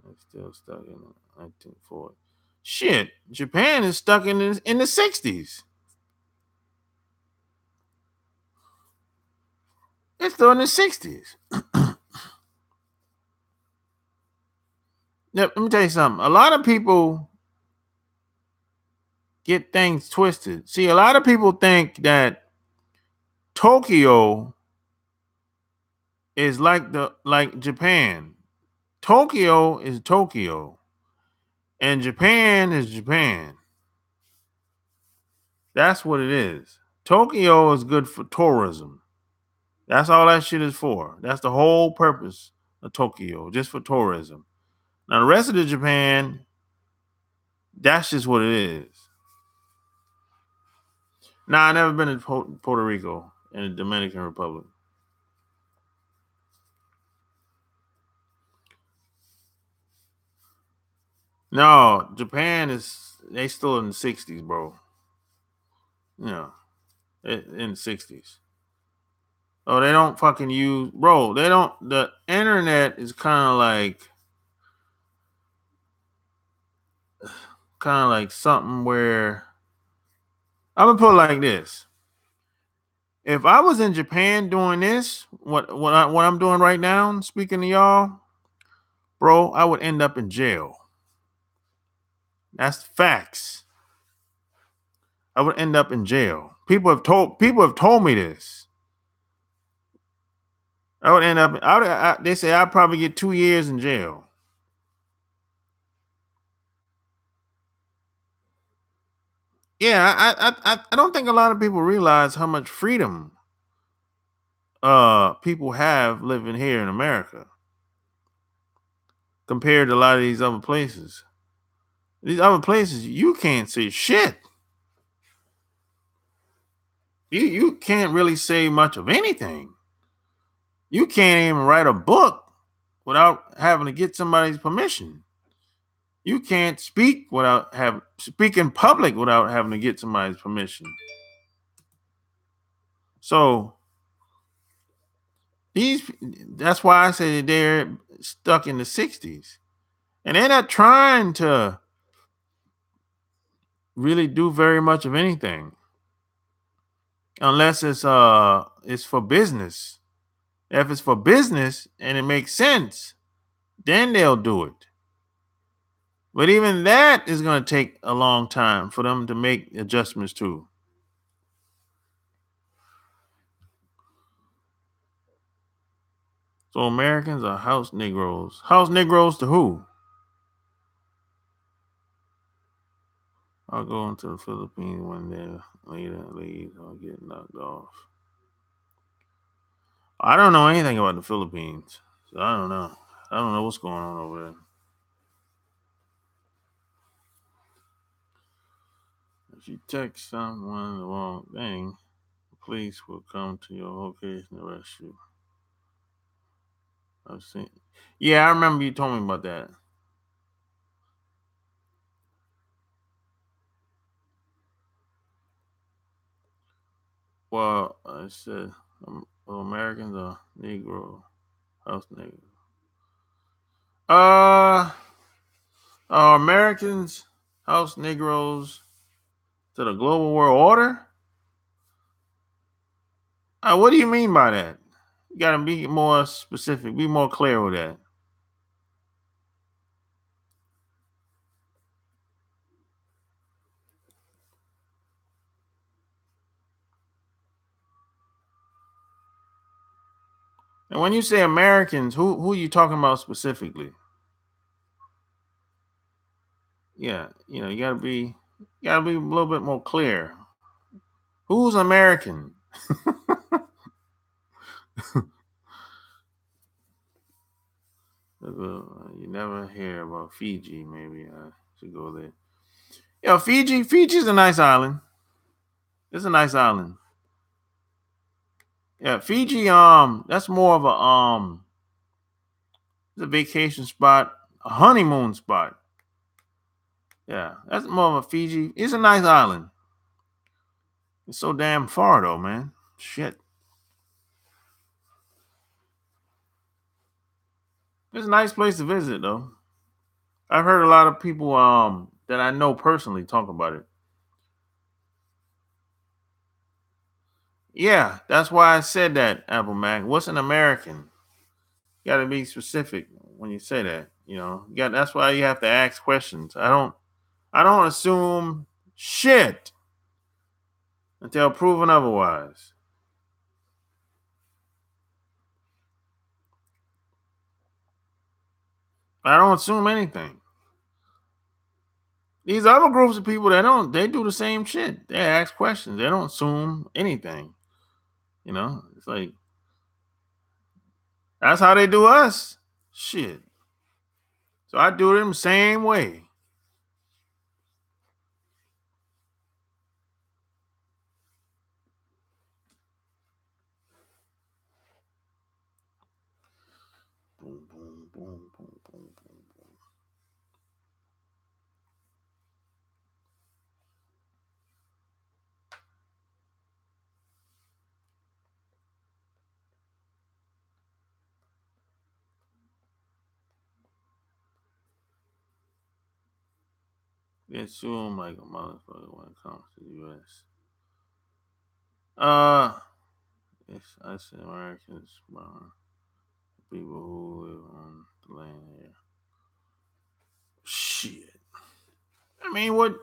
S1: I'm still stuck in the 1940s. Shit, Japan is stuck in the 60s. It's still in the 60s. Let me tell you something. A lot of people get things twisted. See, a lot of people think that Tokyo is like Japan. Tokyo is Tokyo, and Japan is Japan. That's what it is. Tokyo is good for tourism. That's all that shit is for. That's the whole purpose of Tokyo, just for tourism. Now the rest of the Japan, that's just what it is. Now I never been to Puerto Rico and the Dominican Republic. No, Japan they still in the 60s, bro. Yeah, in the 60s. Oh, they don't fucking use, bro. They don't. The internet is kind of like something where I'm gonna put it like this: if I was in Japan doing this, what I'm doing right now, speaking to y'all, bro, I would end up in jail. That's facts. I would end up in jail. People have told me this. I would end up. They say I'd probably get 2 years in jail. Yeah, I don't think a lot of people realize how much freedom people have living here in America compared to a lot of these other places. These other places, you can't say shit. You can't really say much of anything. You can't even write a book without having to get somebody's permission. You can't speak in public without having to get somebody's permission. So that's why I say they're stuck in the 60s. And they're not trying to really do very much of anything unless it's for business. If it's for business and it makes sense, then they'll do it. But even that is going to take a long time for them to make adjustments to. So Americans are house Negroes. House Negroes to who? I'll go into the Philippines one day later, leave or get knocked off. I don't know anything about the Philippines, so I don't know. I don't know what's going on over there. If you text someone the wrong thing, the police will come to your location and arrest you. I've seen. Yeah, I remember you told me about that. Well, I said Americans are Negro, house Negro. Uh, are Americans house Negroes to the global world order? What do you mean by that? You gotta be more specific, be more clear with that. And when you say Americans, who are you talking about specifically? Yeah, you gotta be a little bit more clear. Who's American? You never hear about Fiji. Maybe I should go there. Yeah, Fiji. Fiji's a nice island. It's a nice island. Yeah, Fiji. That's more of it's a vacation spot, a honeymoon spot. Yeah, that's more of a Fiji. It's a nice island. It's so damn far though, man. Shit. It's a nice place to visit though. I've heard a lot of people that I know personally talk about it. Yeah, that's why I said that, Apple Mac. What's an American? You gotta be specific when you say that. That's why you have to ask questions. I don't assume shit until proven otherwise. I don't assume anything. These other groups of people they do the same shit. They ask questions. They don't assume anything. It's like that's how they do us. Shit. So I do them the same way. Boom, boom, boom, boom, boom, boom, boom. They assume like a motherfucker when it comes to the U.S. It's us Americans, people who live on the land here. Shit. I mean, what?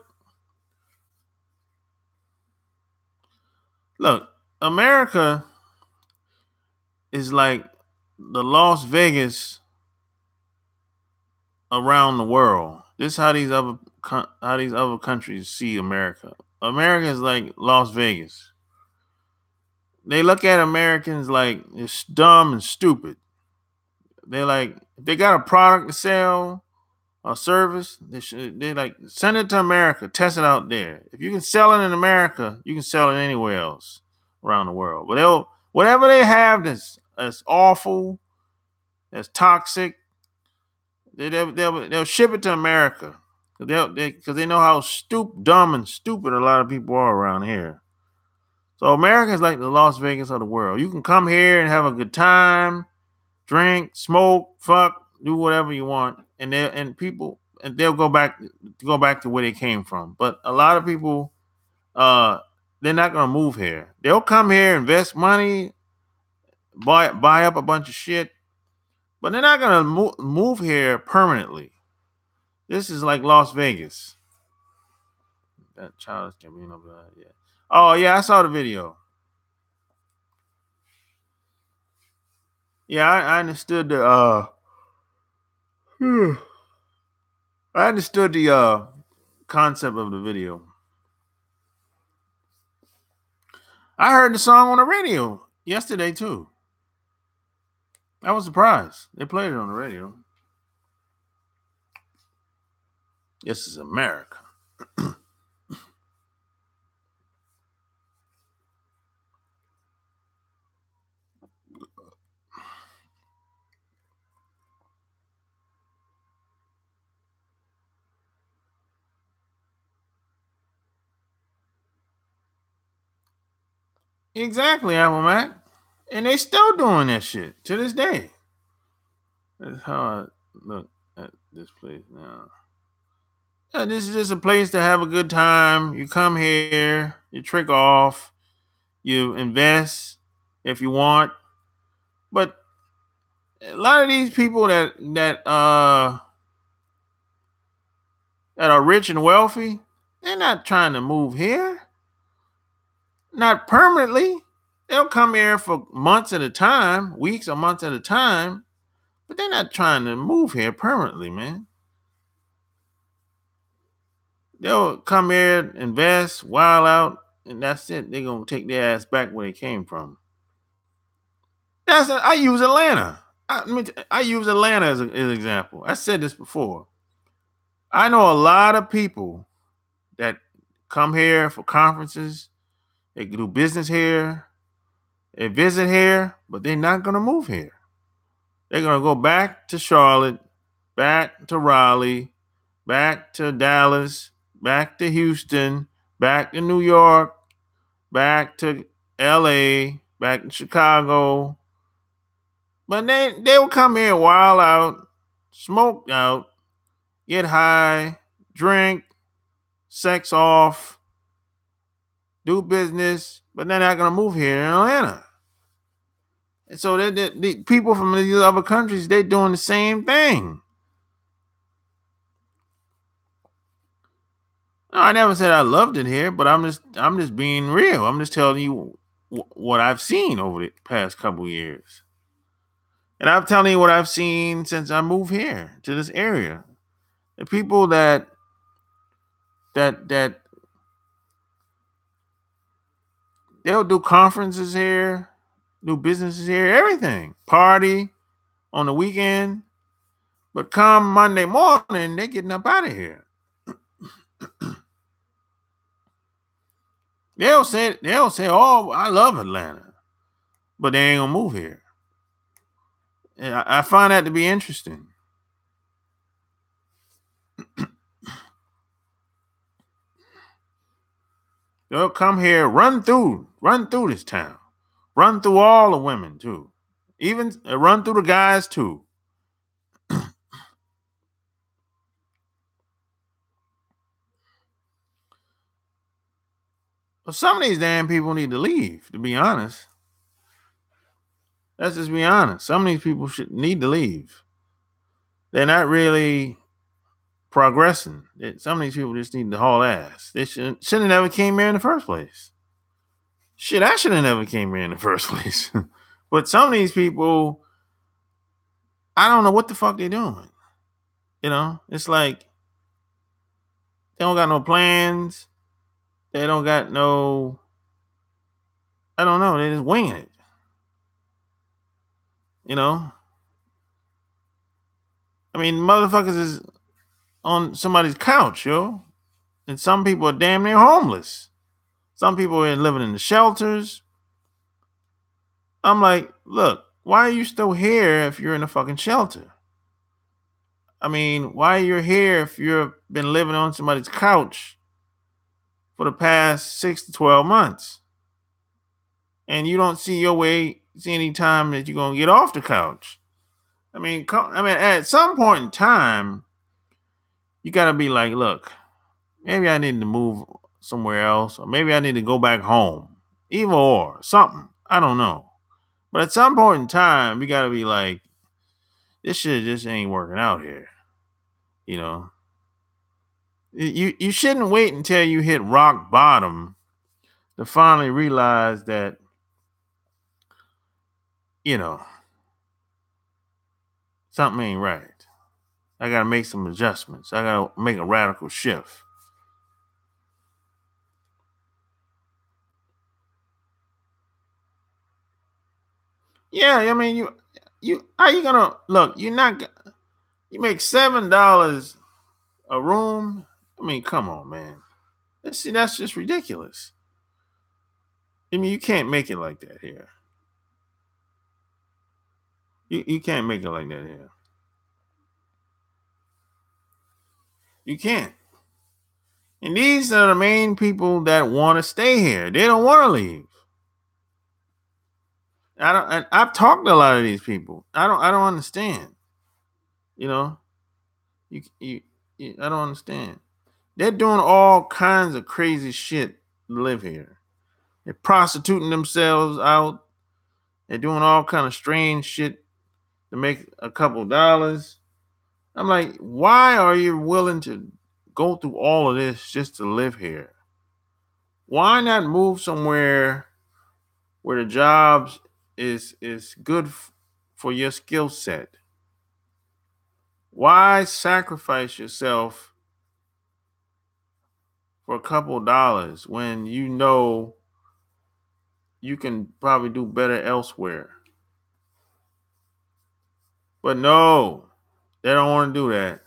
S1: Look, America is like the Las Vegas around the world. This is how these other countries see America. America is like Las Vegas. They look at Americans like it's dumb and stupid. They like if they got a product to sell or service, they like send it to America, test it out there. If you can sell it in America, you can sell it anywhere else around the world. But they'll whatever they have that's awful, that's toxic, they'll ship it to America because they know how dumb and stupid a lot of people are around here. So America is like the Las Vegas of the world. You can come here and have a good time, drink, smoke, fuck, do whatever you want, and they'll go back to where they came from. But a lot of people, uh, they're not gonna move here. They'll come here, invest money, buy up a bunch of shit, but they're not gonna move here permanently. This is like Las Vegas. That child is coming over. Yeah. Oh yeah, I saw the video. Yeah, I understood the I understood the concept of the video. I heard the song on the radio yesterday too. I was surprised. They played it on the radio. This is America. Exactly, Apple Mac. And they still doing that shit to this day. That's how I look at this place now. Yeah, this is just a place to have a good time. You come here, you trick off, you invest if you want. But a lot of these people that are rich and wealthy, they're not trying to move here. Not permanently. They'll come here for months at a time, weeks or months at a time, but they're not trying to move here permanently, man. They'll come here, invest, wild out, and that's it. They're gonna take their ass back where they came from. I use Atlanta. I use Atlanta as an example. I said this before. I know a lot of people that come here for conferences. They do business here. They visit here, but they're not gonna move here. They're gonna go back to Charlotte, back to Raleigh, back to Dallas, back to Houston, back to New York, back to LA, back to Chicago. But they will come here wild out, smoke out, get high, drink, sex off, do business, but they're not going to move here in Atlanta. And so the people from these other countries, they're doing the same thing. No, I never said I loved it here, but I'm just being real. I'm just telling you what I've seen over the past couple years. And I'm telling you what I've seen since I moved here to this area. The people that they'll do conferences here, do businesses here, everything. Party on the weekend. But come Monday morning, they're getting up out of here. They'll say, oh, I love Atlanta. But they ain't gonna move here. And I find that to be interesting. They'll come here, run through this town. Run through all the women too. Even run through the guys too. Well, some of these damn people need to leave, to be honest. Let's just be honest. Some of these people should need to leave. They're not really progressing. Some of these people just need to haul ass. They shouldn't have never came here in the first place. Shit, I should have never came here in the first place. But some of these people, I don't know what the fuck they're doing. You know, it's like they don't got no plans. They don't got no, I don't know. They're just winging it. You know? I mean, motherfuckers is on somebody's couch, yo. And some people are damn near homeless. Some people are living in the shelters. I'm like, look, why are you still here if you're in a fucking shelter? I mean, why are you here if you've been living on somebody's couch for the past 6 to 12 months? And you don't see any time that you're going to get off the couch. I mean, at some point in time, you got to be like, look, maybe I need to move somewhere else, or maybe I need to go back home. Either or, something. I don't know. But at some point in time, you got to be like, this shit just ain't working out here. You know? You shouldn't wait until you hit rock bottom to finally realize that, you know, something ain't right. I got to make some adjustments. I got to make a radical shift. Yeah, I mean, you how you gonna look? You make $7 a room. I mean, come on, man. That's just ridiculous. I mean, you can't make it like that here. You can't make it like that here. You can't. And these are the main people that want to stay here. They don't want to leave. I've talked to a lot of these people. I don't understand. You know, I don't understand. They're doing all kinds of crazy shit to live here. They're prostituting themselves out. They're doing all kind of strange shit to make a couple dollars. I'm like, why are you willing to go through all of this just to live here? Why not move somewhere where the jobs is good for your skill set? Why sacrifice yourself for a couple dollars when you know you can probably do better elsewhere. But no, they don't want to do that.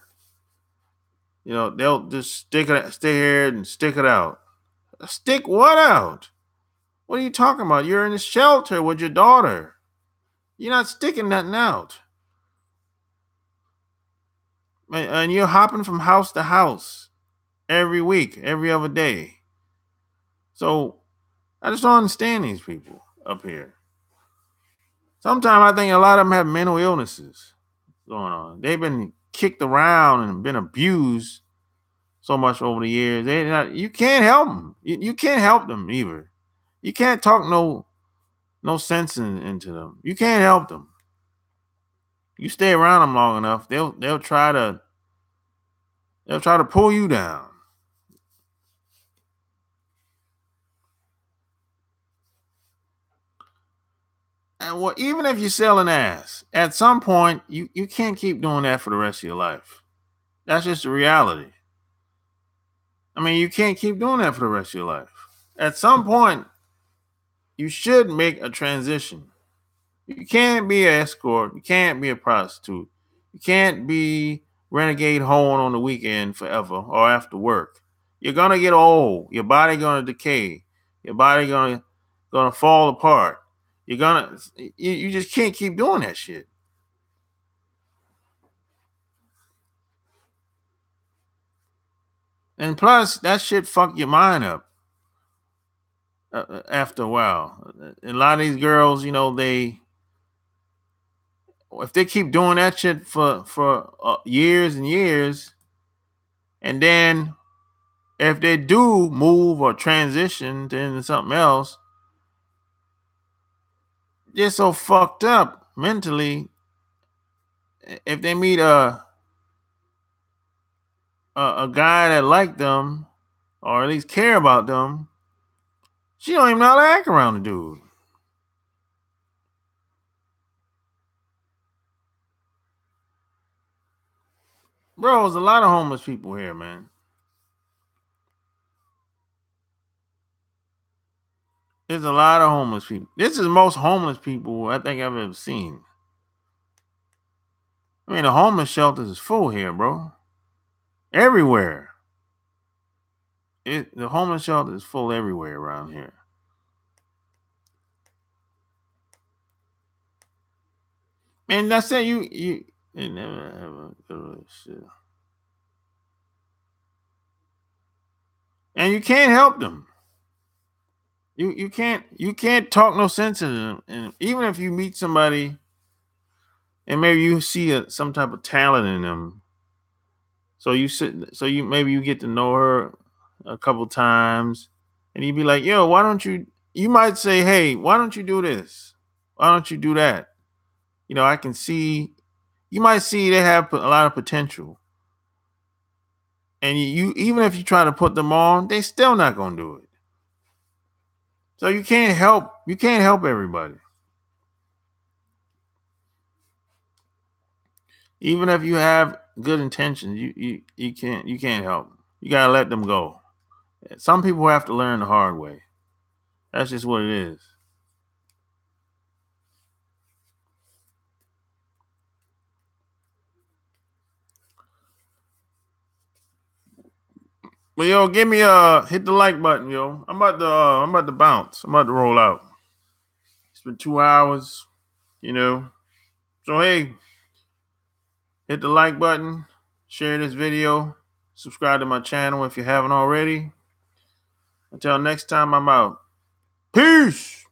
S1: You know, they'll just stay here and stick it out. Stick what out? What are you talking about? You're in a shelter with your daughter. You're not sticking nothing out. And you're hopping from house to house every week, every other day. So I just don't understand these people up here. Sometimes I think a lot of them have mental illnesses going on. They've been kicked around and been abused so much over the years. You can't help them. You can't help them either. You can't talk no sense into them. You can't help them. You stay around them long enough, they'll try to pull you down. And even if you're selling ass, at some point you can't keep doing that for the rest of your life. That's just the reality. I mean, you can't keep doing that for the rest of your life. At some point, you should make a transition. You can't be an escort. You can't be a prostitute. You can't be renegade hoeing on the weekend forever or after work. You're gonna get old. Your body gonna decay. Your body gonna fall apart. You just can't keep doing that shit. And plus, that shit fuck your mind up after a while. A lot of these girls, you know, if they keep doing that shit for years and years, and then if they do move or transition into something else, they're so fucked up mentally. If they meet a guy that like them or at least care about them, she don't even know how to act around the dude. Bro, there's a lot of homeless people here, man. There's a lot of homeless people. This is the most homeless people I think I've ever seen. I mean, the homeless shelters is full here, bro. Everywhere. The homeless shelter is full everywhere around here. And that's it. You never have a shit. And you can't help them. You can't talk no sense into them. And even if you meet somebody and maybe you see some type of talent in them, so maybe you get to know her a couple times, and you'd be like, yo, why don't you? You might say, hey, why don't you do this? Why don't you do that? You know, I can see. You might see they have a lot of potential, and you even if you try to put them on, they still not gonna do it. So you can't help everybody. Even if you have good intentions, you can't help. You gotta let them go. Some people have to learn the hard way. That's just what it is. But yo, give me hit the like button, yo. I'm about to bounce. I'm about to roll out. It's been 2 hours, you know. So hey, hit the like button, share this video, subscribe to my channel if you haven't already. Until next time, I'm out. Peace.